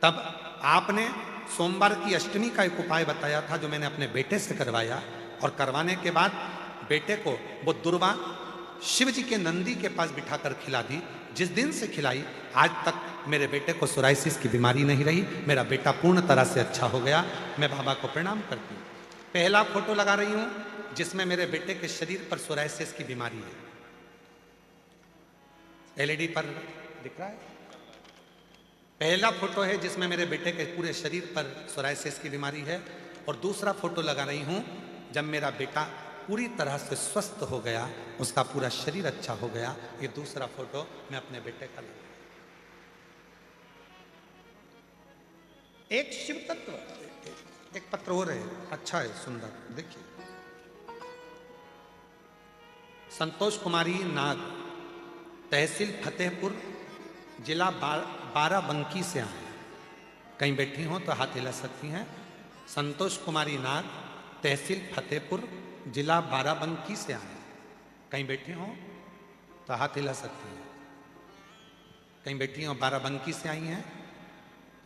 तब आपने सोमवार की अष्टमी का एक उपाय बताया था, जो मैंने अपने बेटे से करवाया, और करवाने के बाद बेटे को वो दुर्वा शिव जी के नंदी के पास बिठाकर खिला दी। जिस दिन से खिलाई आज तक मेरे बेटे को सोराइसिस की बीमारी नहीं रही। मेरा बेटा पूर्ण तरह से अच्छा हो गया। मैं बाबा को प्रणाम करती हूँ। पहला फोटो लगा रही हूँ जिसमें मेरे बेटे के शरीर पर सोराइसिस की बीमारी है। एलईडी पर दिख रहा है। पहला फोटो है जिसमें मेरे बेटे के पूरे शरीर पर सोराइसिस की बीमारी है, और दूसरा फोटो लगा रही हूँ जब मेरा बेटा पूरी तरह से स्वस्थ हो गया, उसका पूरा शरीर अच्छा हो गया। ये दूसरा फोटो मैं अपने बेटे का लगा। एक शिव तत्व, एक पत्र और है, अच्छा है, सुंदर, देखिए। संतोष कुमारी नाग, तहसील फतेहपुर, जिला बाराबंकी से आए। कहीं बैठी हो तो हाथ हिला सकती हैं। संतोष कुमारी नाग, तहसील फतेहपुर, जिला बाराबंकी से आए। कहीं बैठी हो तो हाथ हिला सकती हैं। कहीं बैठी हो, बाराबंकी से आई हैं,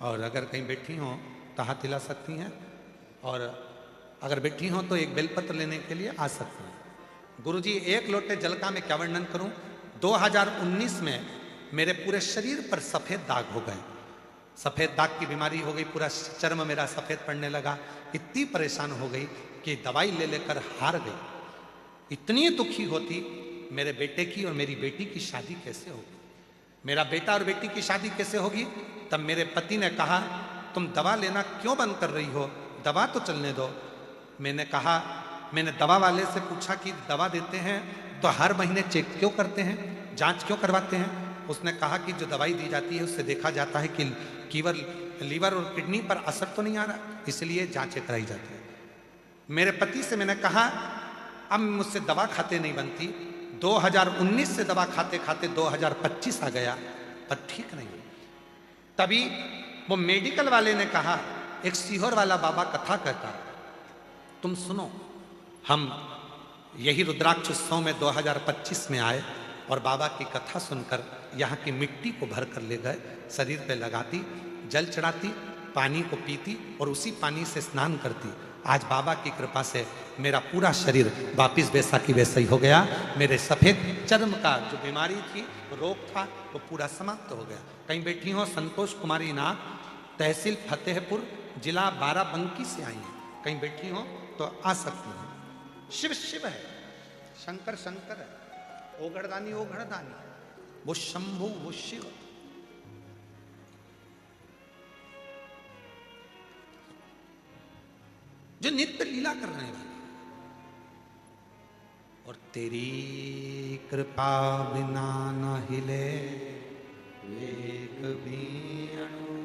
और अगर कहीं बैठी हो तो हाथ हिला सकती हैं, और अगर बैठी हो तो एक बेलपत्र लेने के लिए आ सकती हैं। गुरुजी, 1 लोटे जल का मैं क्या वर्णन करूं। 2019 में मेरे पूरे शरीर पर सफ़ेद दाग हो गए। सफ़ेद दाग की बीमारी हो गई, पूरा चर्म मेरा सफ़ेद पड़ने लगा। इतनी परेशान हो गई कि दवाई ले लेकर हार गई। इतनी दुखी होती मेरे बेटे की और मेरी बेटी की शादी कैसे होगी, मेरा बेटा और बेटी की शादी कैसे होगी। तब मेरे पति ने कहा तुम दवा लेना क्यों बंद कर रही हो, दवा तो चलने दो। मैंने दवा वाले से पूछा कि दवा देते हैं तो हर महीने चेक क्यों करते हैं, जांच क्यों करवाते हैं। उसने कहा कि जो दवाई दी जाती है उससे देखा जाता है कि लीवर और किडनी पर असर तो नहीं आ रहा, इसलिए जांचें कराई जाती है। मेरे पति से मैंने कहा अब मुझसे दवा खाते नहीं बनती। 2019 से दवा खाते खाते 2025 आ गया पर ठीक नहीं। तभी वो मेडिकल वाले ने कहा, एक सीहोर वाला बाबा कथा कहता, तुम सुनो। हम यही रुद्राक्ष उत्सव में 2025 में आए और बाबा की कथा सुनकर यहाँ की मिट्टी को भर कर ले गए, शरीर पे लगाती, जल चढ़ाती, पानी को पीती और उसी पानी से स्नान करती। आज बाबा की कृपा से मेरा पूरा शरीर वापिस वैसा की वैसा ही हो गया। मेरे सफ़ेद चर्म का जो बीमारी थी, रोग था, वो पूरा समाप्त हो गया। कहीं बैठी हो संतोष कुमारी नाग, तहसील फतेहपुर, जिला बाराबंकी से आई हैं, कहीं बैठी हो तो आ सकती हैं। शिव शिव है, शंकर शंकर है, ओघड़दानी ओघड़दानी, वो शंभु वो शिव। जो नित्य लीला करने वाला। और तेरी कृपा बिना न हिले एक भी अणु,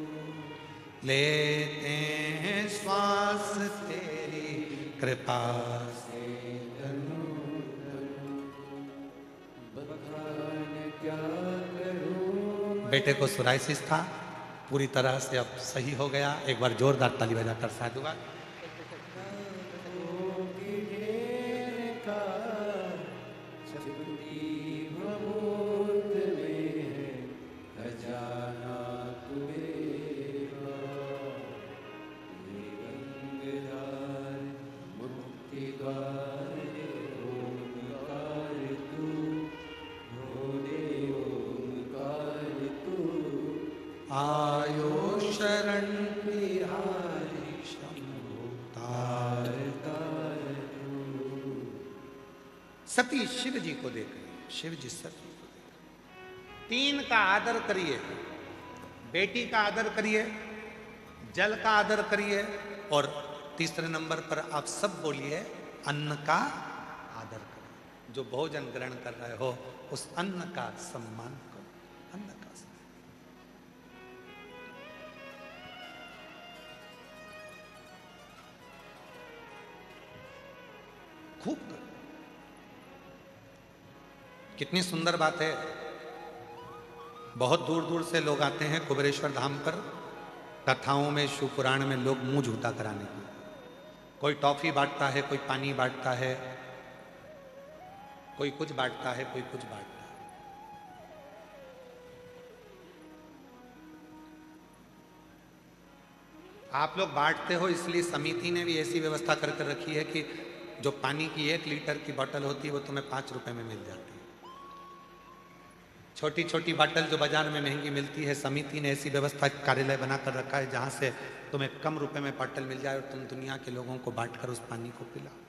लेते हैं श्वास तेरी कृपा से तनु तनु। बखान क्या करूं। बेटे को सोराइसिस था, पूरी तरह से अब सही हो गया। एक बार जोरदार ताली बजाकर साधुवाद। आयो शरण बिहारी शंभो तार तारू। सती शिव जी को देख रही, शिव जी सती को देख रही। 3 का आदर करिए, बेटी का आदर करिए, जल का आदर करिए, और तीसरे नंबर पर आप सब बोलिए अन्न का आदर करिए। जो भोजन ग्रहण कर रहे हो उस अन्न का सम्मान करो, अन्न का सम्मान। खूब करो। कितनी सुंदर बात है, बहुत दूर दूर से लोग आते हैं कुबेरेश्वर धाम पर। कथाओं में, शिव पुराण में लोग मुंह झूठा कराने के, कोई टॉफी बांटता है, कोई पानी बांटता है, कोई कुछ बांटता है, कोई कुछ बांटता है। आप लोग बांटते हो इसलिए समिति ने भी ऐसी व्यवस्था करके रखी है कि जो पानी की 1 लीटर की बोतल होती है वो तुम्हें 5 रुपए में मिल जाती है। छोटी छोटी बोतल जो बाजार में महंगी मिलती है, समिति ने ऐसी व्यवस्था कार्यालय बनाकर रखा है जहां से तुम्हें कम रुपए में बोतल मिल जाए और तुम दुनिया के लोगों को बांटकर उस पानी को पिलाओ।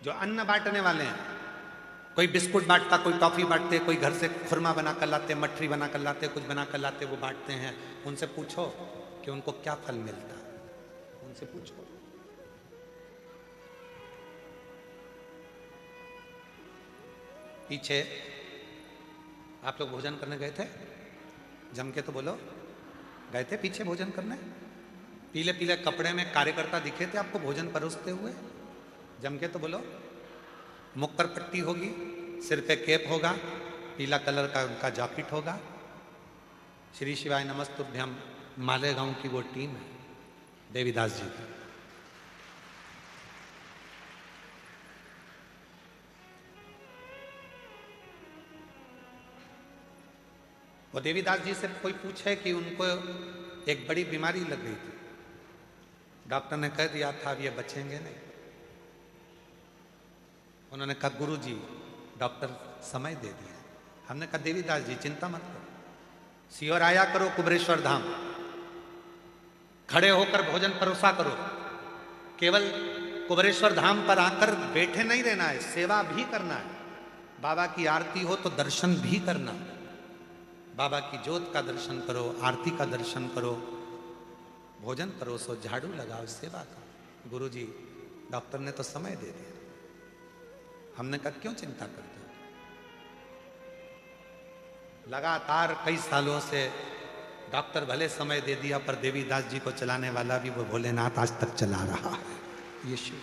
जो अन्न बांटने वाले हैं, कोई बिस्कुट बांटता, कोई टॉफी बांटते, कोई घर से खुरमा बना कर लाते, मठरी बना कर लाते, कुछ बना कर लाते, वो बांटते हैं। उनसे पूछो कि उनको क्या फल मिलता है, उनसे पूछो। पीछे आप लोग भोजन करने गए थे, जम के तो बोलो, गए थे पीछे भोजन करने? पीले पीले कपड़े में कार्यकर्ता दिखे थे आपको भोजन परोसते हुए? जम के तो बोलो। मुख पर पट्टी होगी, सिर पे कैप होगा, पीला कलर का उनका जैकेट होगा। श्री शिवाय नमस्तुभ्यम मालेगांव की वो टीम है देवीदास जी की। वो देवीदास जी से कोई पूछे कि उनको एक बड़ी बीमारी लग गई थी, डॉक्टर ने कह दिया था अब ये बचेंगे नहीं। उन्होंने कहा गुरु जी डॉक्टर समय दे दिया। हमने कहा देवीदास जी चिंता मत करो, सीहोर आया करो कुबेरेश्वर धाम, खड़े होकर भोजन परोसा करो। केवल कुबेरेश्वर धाम पर आकर बैठे नहीं रहना है, सेवा भी करना है। बाबा की आरती हो तो दर्शन भी करना। बाबा की ज्योत का दर्शन करो, आरती का दर्शन करो, भोजन करो, सो झाड़ू लगाओ, सेवा करो। गुरुजी डॉक्टर ने तो समय दे दिया, हमने कहा क्यों चिंता करते हो? लगातार कई सालों से डॉक्टर भले समय दे दिया, पर देवीदास जी को चलाने वाला भी वो भोलेनाथ आज तक चला रहा है। ये शिव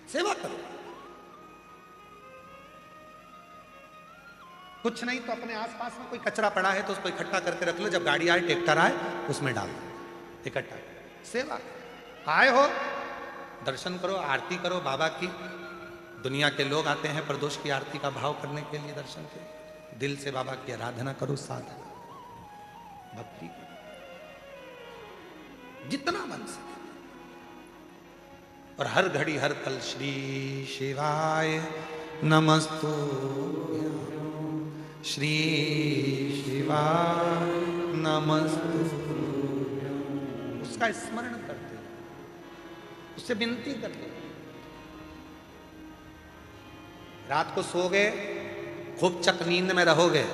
सेवा करो। कुछ नहीं तो अपने आसपास में कोई कचरा पड़ा है तो उसको इकट्ठा करके रख लो, जब गाड़ी आए, ट्रैक्टर आए, उसमें डाल दो, इकट्ठा सेवा। आए हो दर्शन करो, आरती करो बाबा की। दुनिया के लोग आते हैं प्रदोष की आरती का भाव करने के लिए, दर्शन के लिए। दिल से बाबा की आराधना करो, साधना भक्ति करो, जितना बन सके। और हर घड़ी हर पल श्री शिवाय नमस्तु, श्री शिवाय नमस्तु, उसका स्मरण करते, उससे विनती करते। रात को सोओगे, खूब चक नींद में रहोगे,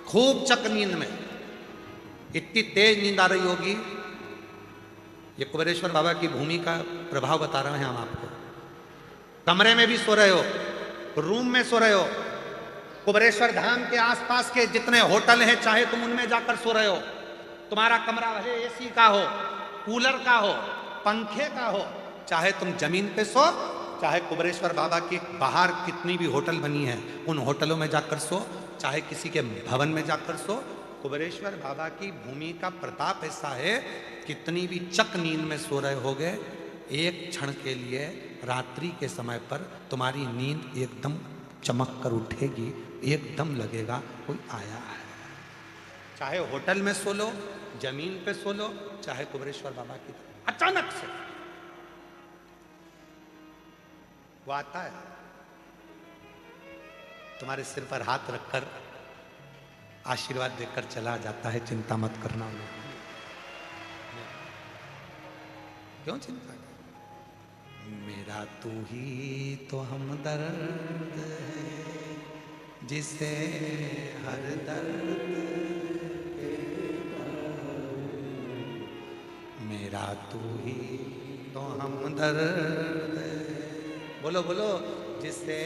खूब चक नींद में, इतनी तेज नींद आ रही होगी। ये कुबेरेश्वर बाबा की भूमि का प्रभाव बता रहे हैं हम आपको। कमरे में भी सो रहे हो, रूम में सो रहे हो, कुबेरेश्वर धाम के आसपास के जितने होटल हैं चाहे तुम उनमें जाकर सो रहे हो। तुम्हारा कमरा भले एसी का हो, कूलर का हो, पंखे का हो, चाहे तुम जमीन पे सो, चाहे कुबेरेश्वर बाबा की बाहर कितनी भी होटल बनी है उन होटलों में जाकर सो, चाहे किसी के भवन में जाकर सो। कुबेरेश्वर बाबा की भूमि का प्रताप ऐसा है, कितनी भी चक नींद में सो रहे होगे, एक क्षण के लिए रात्रि के समय पर तुम्हारी नींद एकदम चमक कर उठेगी, एकदम लगेगा कोई आया है। चाहे होटल में सो लो, जमीन पे सो लो, चाहे कुबेरेश्वर बाबा की अचानक से वो आता है, तुम्हारे सिर पर हाथ रखकर आशीर्वाद देकर चला जाता है। चिंता मत करना, क्यों चिंता कर? मेरा तू ही तो हमदर्द है, जिसे हर दर्द मेरा तू ही तो हमदर्द है। बोलो बोलो, जिसे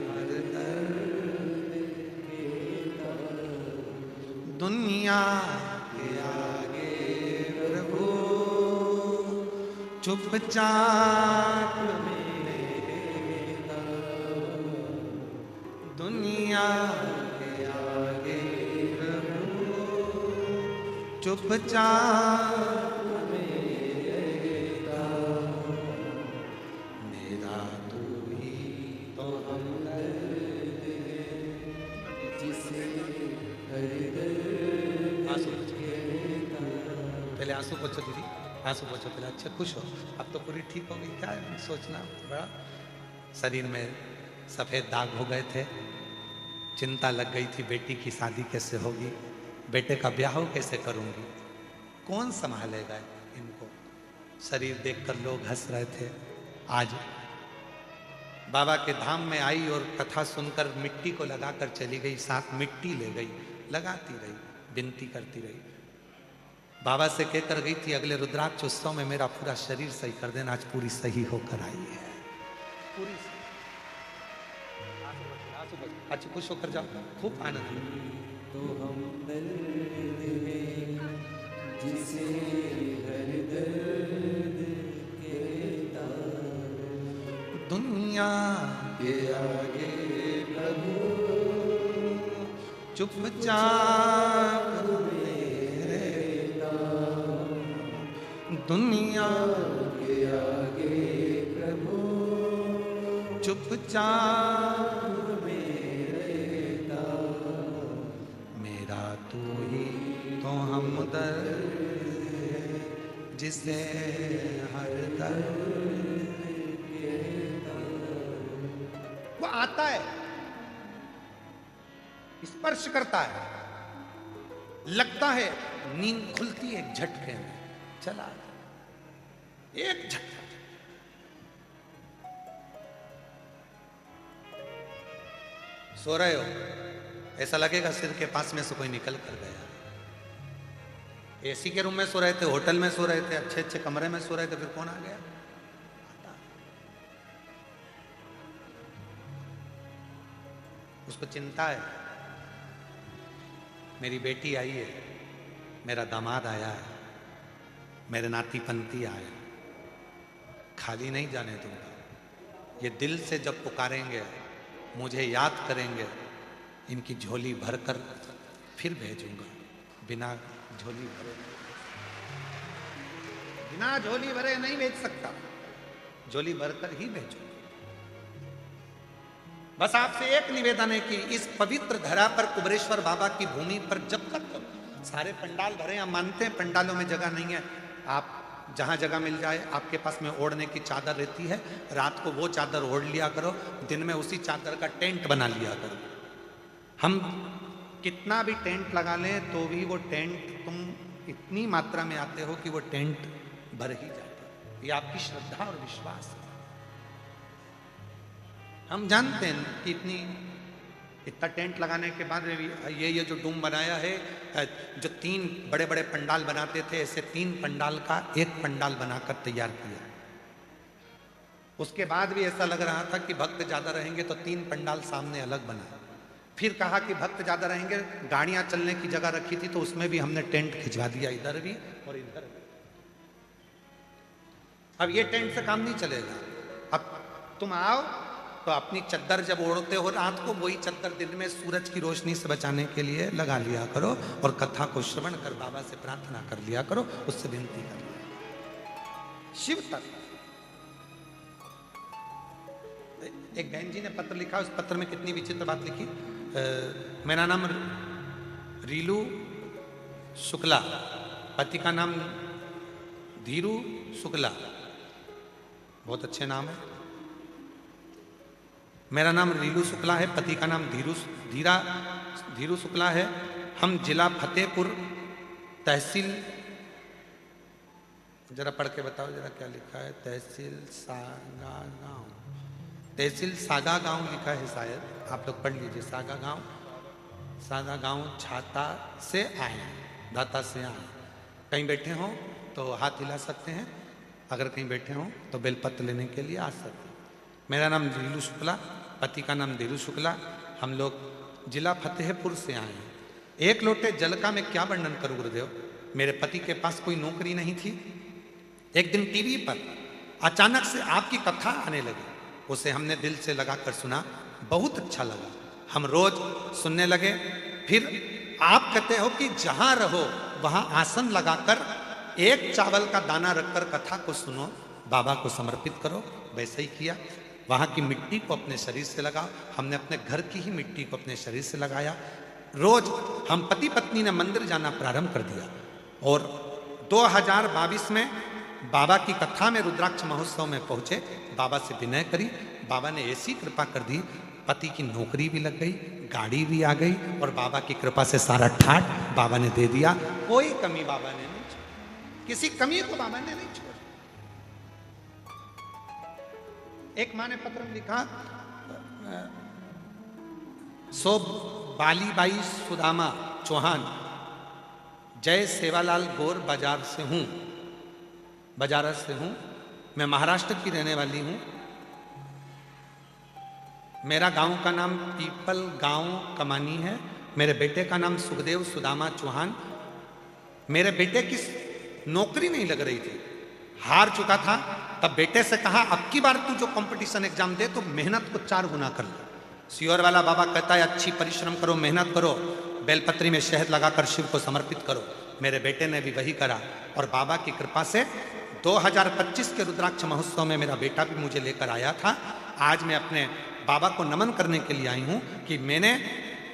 हर दर्द दुनिया के आगे प्रभु चुपचाप मेरे, दुनिया के आगे प्रभु चुपचाप मेरा तू ही तो हमदर्द जिसे पहले आंसू पोछो दीदी, आंसू पोछो पहले। अच्छा खुश हो, अब तो पूरी ठीक हो गई। क्या है सोचना, बड़ा शरीर में सफ़ेद दाग हो गए थे, चिंता लग गई थी बेटी की शादी कैसे होगी, बेटे का ब्याह कैसे करूंगी, कौन संभालेगा इनको। शरीर देखकर लोग हंस रहे थे। आज बाबा के धाम में आई और कथा सुनकर मिट्टी को लगाकर चली गई, साथ मिट्टी ले गई, लगाती रही, विनती करती रही। बाबा से कहकर गई थी अगले रुद्राक्ष उत्सव में मेरा पूरा शरीर सही कर देना। आज पूरी सही होकर आई है, पूरी सही। अच्छा खुश होकर जाओ, खूब आनंद। तो हम दर्द में जिसे हर दर्द कहता, दुनिया के आगे प्रभु चुपचाप दुनिया के आगे प्रभु चुपचाप रहता, मेरा तू ही तो हमदर्द जिसे हर दर्द वो आता है, स्पर्श करता है, लगता है, नींद खुलती है एक झटके में, चला एक झटका। सो रहे हो, ऐसा लगेगा सिर के पास में से कोई निकल कर गया। एसी के रूम में सो रहे थे, होटल में सो रहे थे, अच्छे अच्छे कमरे में सो रहे थे, फिर कौन आ गया? उसको चिंता है, मेरी बेटी आई है, मेरा दामाद आया है, मेरे नाती पंती आए, खाली नहीं जाने दूंगा। ये दिल से जब पुकारेंगे, मुझे याद करेंगे, इनकी झोली भरकर फिर भेजूंगा। बिना झोली भरे, बिना झोली भरे नहीं भेज सकता, झोली भरकर ही भेजूंगा। बस आपसे एक निवेदन है कि इस पवित्र धरा पर, कुबरेश्वर बाबा की भूमि पर, जब तक सारे पंडाल भरे, हम मानते हैं पंडालों में जगह नहीं है, आप जहां जगह मिल जाए, आपके पास में ओढ़ने की चादर रहती है, रात को वो चादर ओढ़ लिया करो, दिन में उसी चादर का टेंट बना लिया करो। हम कितना भी टेंट लगा लें तो भी वो टेंट, तुम इतनी मात्रा में आते हो कि वो टेंट भर ही जाता है। ये आपकी श्रद्धा और विश्वास है। हम जानते हैं कि इतना टेंट लगाने के बाद ये जो डूम बनाया है, जो 3 बड़े बड़े पंडाल बनाते थे, ऐसे 3 पंडाल का एक पंडाल बनाकर तैयार किया। उसके बाद भी ऐसा लग रहा था कि भक्त ज्यादा रहेंगे तो 3 पंडाल सामने अलग बना। फिर कहा कि भक्त ज्यादा रहेंगे, गाड़ियां चलने की जगह रखी थी तो उसमें भी हमने टेंट खिंचवा दिया, इधर भी और इधर भी। अब ये टेंट से काम नहीं चलेगा। अब तुम आओ तो अपनी चद्दर जब ओढ़ते हो रात को, वही चद्दर दिन में सूरज की रोशनी से बचाने के लिए लगा लिया करो और कथा को श्रवण कर बाबा से प्रार्थना कर लिया करो, उससे विनती कर लिया। शिव तक एक बहन जी ने पत्र लिखा, उस पत्र में कितनी विचित्र बात लिखी। मेरा नाम रीलू शुक्ला, पति का नाम धीरू शुक्ला, बहुत अच्छे नाम है। मेरा नाम रीलू शुक्ला है, पति का नाम धीरू शुक्ला है। हम जिला फतेहपुर, तहसील, जरा पढ़ के बताओ जरा क्या लिखा है। तहसील सागा गांव लिखा है शायद, आप लोग पढ़ लीजिए। सागा गांव छाता से आए, दाता से आए। कहीं बैठे हो तो हाथ हिला सकते हैं, अगर कहीं बैठे हो तो बेलपत्र लेने के लिए आ सकते हैं। मेरा नाम रीलू शुक्ला, पति का नाम धीरू शुक्ला, हम लोग जिला फतेहपुर से आए हैं। एक लोटे जल का मैं क्या वर्णन करूं गुरुदेव। मेरे पति के पास कोई नौकरी नहीं थी। एक दिन टीवी पर अचानक से आपकी कथा आने लगी, उसे हमने दिल से लगाकर सुना, बहुत अच्छा लगा, हम रोज सुनने लगे। फिर आप कहते हो कि जहां रहो वहां आसन लगाकर एक चावल का दाना रखकर कथा को सुनो, बाबा को समर्पित करो। वैसे ही किया, वहां की मिट्टी को अपने शरीर से लगाओ। हमने अपने घर की ही मिट्टी को अपने शरीर से लगाया। रोज हम पति पत्नी ने मंदिर जाना प्रारंभ कर दिया और 2022 में बाबा की कथा में रुद्राक्ष महोत्सव में पहुंचे, बाबा से विनय करी, बाबा ने ऐसी कृपा कर दी, पति की नौकरी भी लग गई, गाड़ी भी आ गई और बाबा की कृपा से सारा ठाट बाबा ने दे दिया। कोई कमी बाबा ने नहीं छोड़ी, किसी कमी को बाबा ने नहीं छोड़ा। एक माँ ने पत्र में लिखा, सो बालीबाई सुदामा चौहान, जय सेवालाल गौर बाजारस से हूं, मैं महाराष्ट्र की रहने वाली हूं। मेरा गांव का नाम पीपल गांव कमानी है। मेरे बेटे का नाम सुखदेव सुदामा चौहान। मेरे बेटे की नौकरी नहीं लग रही थी, हार चुका था। तब बेटे से कहा, अब की बार तू जो कंपटीशन एग्जाम दे तो मेहनत को 4 गुना कर ले। सियोर वाला बाबा कहता है, अच्छी परिश्रम करो, मेहनत करो, बेलपत्री में शहद लगाकर शिव को समर्पित करो। मेरे बेटे ने भी वही करा और बाबा की कृपा से 2025 के रुद्राक्ष महोत्सव में मेरा बेटा भी मुझे लेकर आया था। आज मैं अपने बाबा को नमन करने के लिए आई हूँ कि मैंने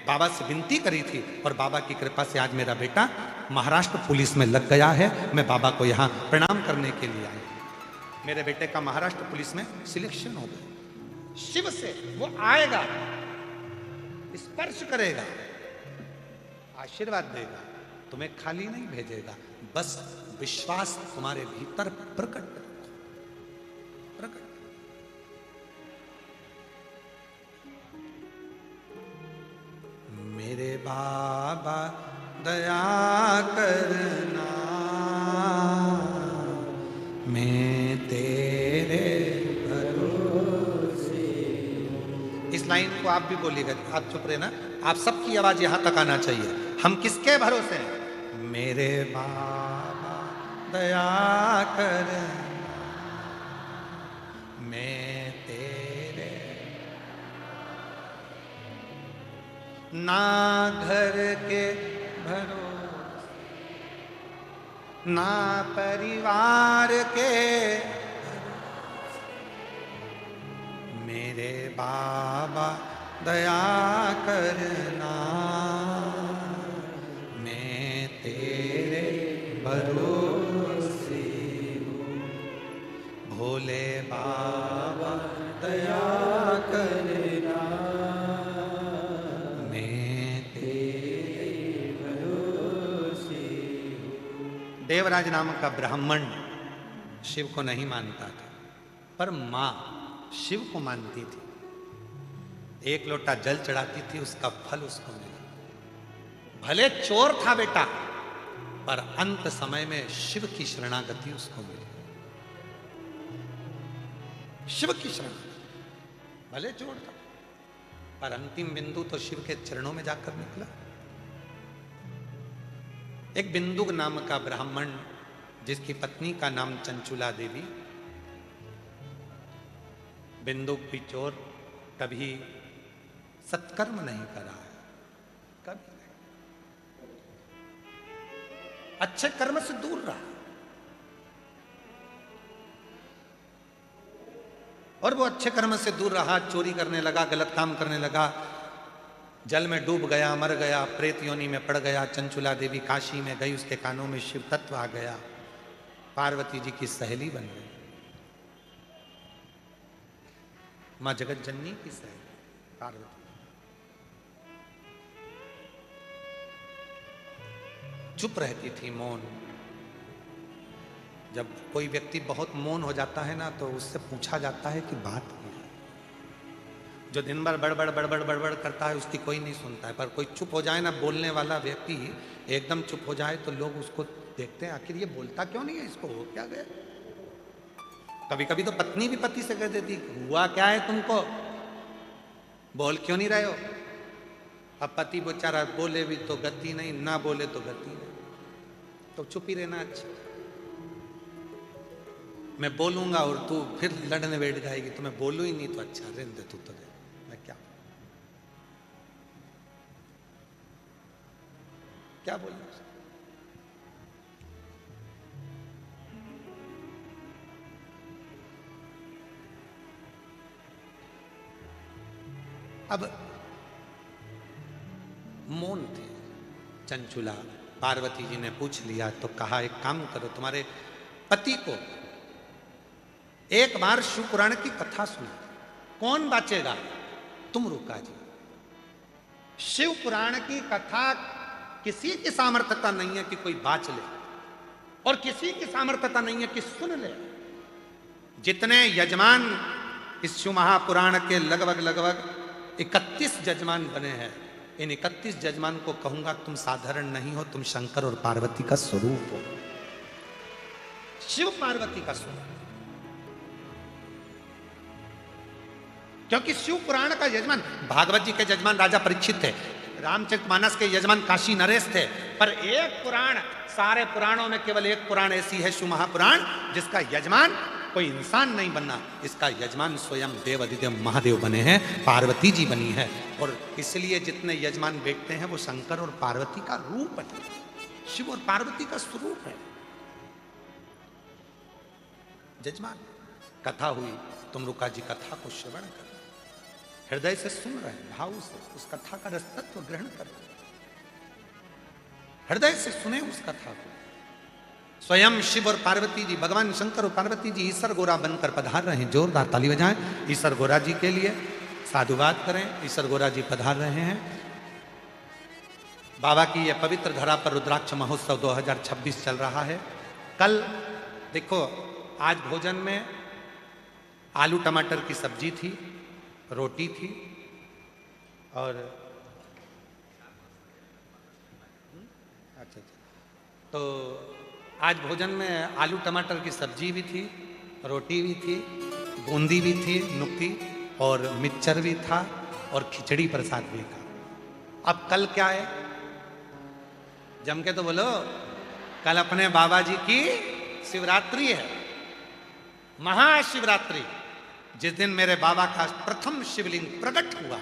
बाबा से विनती करी थी और बाबा की कृपा से आज मेरा बेटा महाराष्ट्र पुलिस में लग गया है। मैं बाबा को यहाँ प्रणाम करने के लिए आई। मेरे बेटे का महाराष्ट्र पुलिस में सिलेक्शन हो गया। शिव से वो आएगा, स्पर्श करेगा, आशीर्वाद देगा, तुम्हें खाली नहीं भेजेगा। बस विश्वास तुम्हारे भीतर प्रकट रखो। प्रकट। मेरे बाबा दया करना, मैं तेरे भरोसे। इस लाइन को आप भी बोलिएगा, आप चुप रहे ना, आप सबकी आवाज यहां तक आना चाहिए। हम किसके भरोसे हैं? मेरे बाबा दया करना, मैं तेरे, ना घर के भरोसे, ना परिवार के भरोसे, मेरे बाबा दया करना, मैं तेरे भरोसे हूँ। भोले बाबा दया करना, मैं तेरे भरोसे हूँ। देवराज नामक का ब्राह्मण शिव को नहीं मानता था, पर मां शिव को मानती थी। एक लोटा जल चढ़ाती थी, उसका फल उसको मिला। भले चोर था बेटा, पर अंत समय में शिव की शरणागति उसको मिली। शिव की शरणागति, भले चोर था, पर अंतिम बिंदु तो शिव के चरणों में जाकर निकला। एक बिंदुक नाम का ब्राह्मण, जिसकी पत्नी का नाम चंचुला देवी, बिंदुक भी चोर, कभी सत्कर्म नहीं करा है, कभी नहीं, अच्छे कर्म से दूर रहा। और वो अच्छे कर्म से दूर रहा, चोरी करने लगा, गलत काम करने लगा, जल में डूब गया, मर गया, प्रेत योनि में पड़ गया। चंचुला देवी काशी में गई, उसके कानों में शिव तत्व आ गया, पार्वती जी की सहेली बन गई, मां जगत जननी की सहेली पार्वती। चुप रहती थी, मौन। जब कोई व्यक्ति बहुत मौन हो जाता है ना, तो उससे पूछा जाता है कि बात क्या है। जो दिन भर बड़बड़ बड़बड़ बड़बड़ करता है, उसकी कोई नहीं सुनता है, पर कोई चुप हो जाए ना, बोलने वाला व्यक्ति एकदम चुप हो जाए, तो लोग उसको देखते हैं, आखिर ये बोलता क्यों नहीं है, इसको हो क्या गया। कभी कभी तो पत्नी भी पति से कह देती, हुआ क्या है तुमको, बोल क्यों नहीं रहे हो। अब पति बेचारा बोले भी तो गति नहीं, ना बोले तो गति नहीं, तो चुप ही रहना अच्छा। मैं बोलूंगा और तू फिर लड़ने बैठ जाएगी, तो मैं बोलू ही नहीं तो अच्छा, रहने दे तू, तो दे, मैं क्या बोलूं। अब मौन थे चंचुला। पार्वती जी ने पूछ लिया तो कहा, एक काम करो, तुम्हारे पति को एक बार शिव पुराण की कथा सुना। कौन बाचेगा? तुम रुका जी। शिव पुराण की कथा किसी की सामर्थ्यता नहीं है कि कोई बाच ले, और किसी की सामर्थ्यता नहीं है कि सुन ले। जितने यजमान इस शिव महापुराण के लगभग 31 यजमान बने हैं, इन 31 यजमान को कहूंगा, तुम साधारण नहीं हो, तुम शंकर और पार्वती का स्वरूप हो, शिव पार्वती का स्वरूप। क्योंकि शिव पुराण का यजमान, भागवत जी के यजमान राजा परीक्षित थे, रामचरितमानस के यजमान काशी नरेश थे, पर एक पुराण, सारे पुराणों में केवल एक पुराण ऐसी है, शिव महापुराण, जिसका यजमान कोई इंसान नहीं बनना, इसका यजमान स्वयं देव अधिदेव महादेव बने हैं, पार्वती जी बनी है। और इसलिए जितने यजमान बैठते हैं वो शंकर और पार्वती का रूप है, शिव और पार्वती का स्वरूप है यजमान। कथा हुई, तुम रुका जी कथा को श्रवण कर, हृदय से सुन रहे हैं, भाव से उस कथा का रसतत्व ग्रहण कर, हृदय से सुने उस कथा को। स्वयं शिव और पार्वती जी, भगवान शंकर और पार्वती जी ईसर गोरा बनकर पधार रहे हैं। जोरदार ताली बजाएं ईसर गोरा जी के लिए, साधुवाद करें। ईसर गोरा जी पधार रहे हैं। बाबा की यह पवित्र धरा पर रुद्राक्ष महोत्सव 2026 चल रहा है। कल देखो, आज भोजन में आलू टमाटर की सब्जी थी, रोटी थी और अच्छा, तो आज भोजन में आलू टमाटर की सब्जी भी थी, रोटी भी थी, बूंदी भी थी, नुक्ती और मिक्सचर भी था और खिचड़ी प्रसाद भी था। अब कल क्या है? जम के तो बोलो, कल अपने बाबा जी की शिवरात्रि है, महाशिवरात्रि। जिस दिन मेरे बाबा का प्रथम शिवलिंग प्रकट हुआ,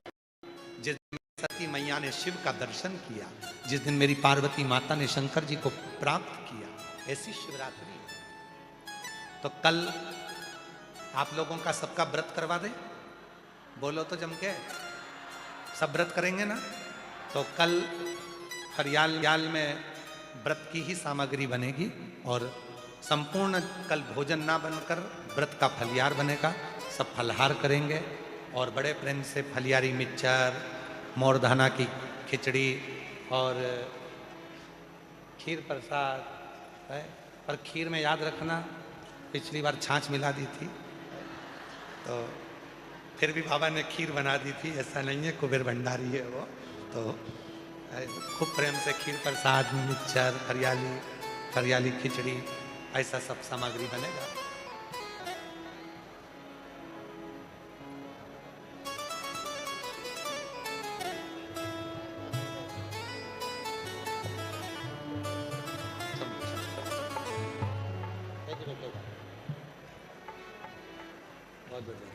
जिस दिन सती मैया ने शिव का दर्शन किया, जिस दिन मेरी पार्वती माता ने शंकर जी को प्राप्त किया, ऐसी शिवरात्रि है। तो कल आप लोगों का सबका व्रत करवा दे, बोलो तो जम के, सब व्रत करेंगे ना? तो कल हरियाल में व्रत की ही सामग्री बनेगी और संपूर्ण कल भोजन ना बनकर व्रत का फलियार बनेगा। सब फलहार करेंगे और बड़े प्रेम से फलियारी मिक्सचर, मोरधाना की खिचड़ी और खीर प्रसाद है। पर खीर में याद रखना, पिछली बार छाछ मिला दी थी, तो फिर भी बाबा ने खीर बना दी थी, ऐसा नहीं है कुबेर भंडारी है वो। तो खूब प्रेम से खीर प्रसाद, मिक्सचर, हरियाली खिचड़ी, ऐसा सब सामग्री बनेगा। बहुत बढ़िया।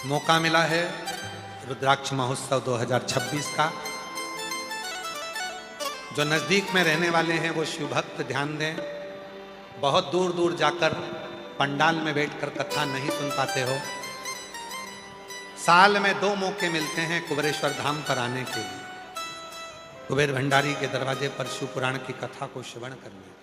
मौका मिला है रुद्राक्ष महोत्सव 2026 का। जो नजदीक में रहने वाले हैं वो शिव भक्त ध्यान दें। बहुत दूर दूर जाकर पंडाल में बैठकर कथा नहीं सुन पाते हो। साल में 2 मौके मिलते हैं कुबेरेश्वर धाम पर आने के लिए, कुबेर भंडारी के दरवाजे पर शिव पुराण की कथा को श्रवण करने।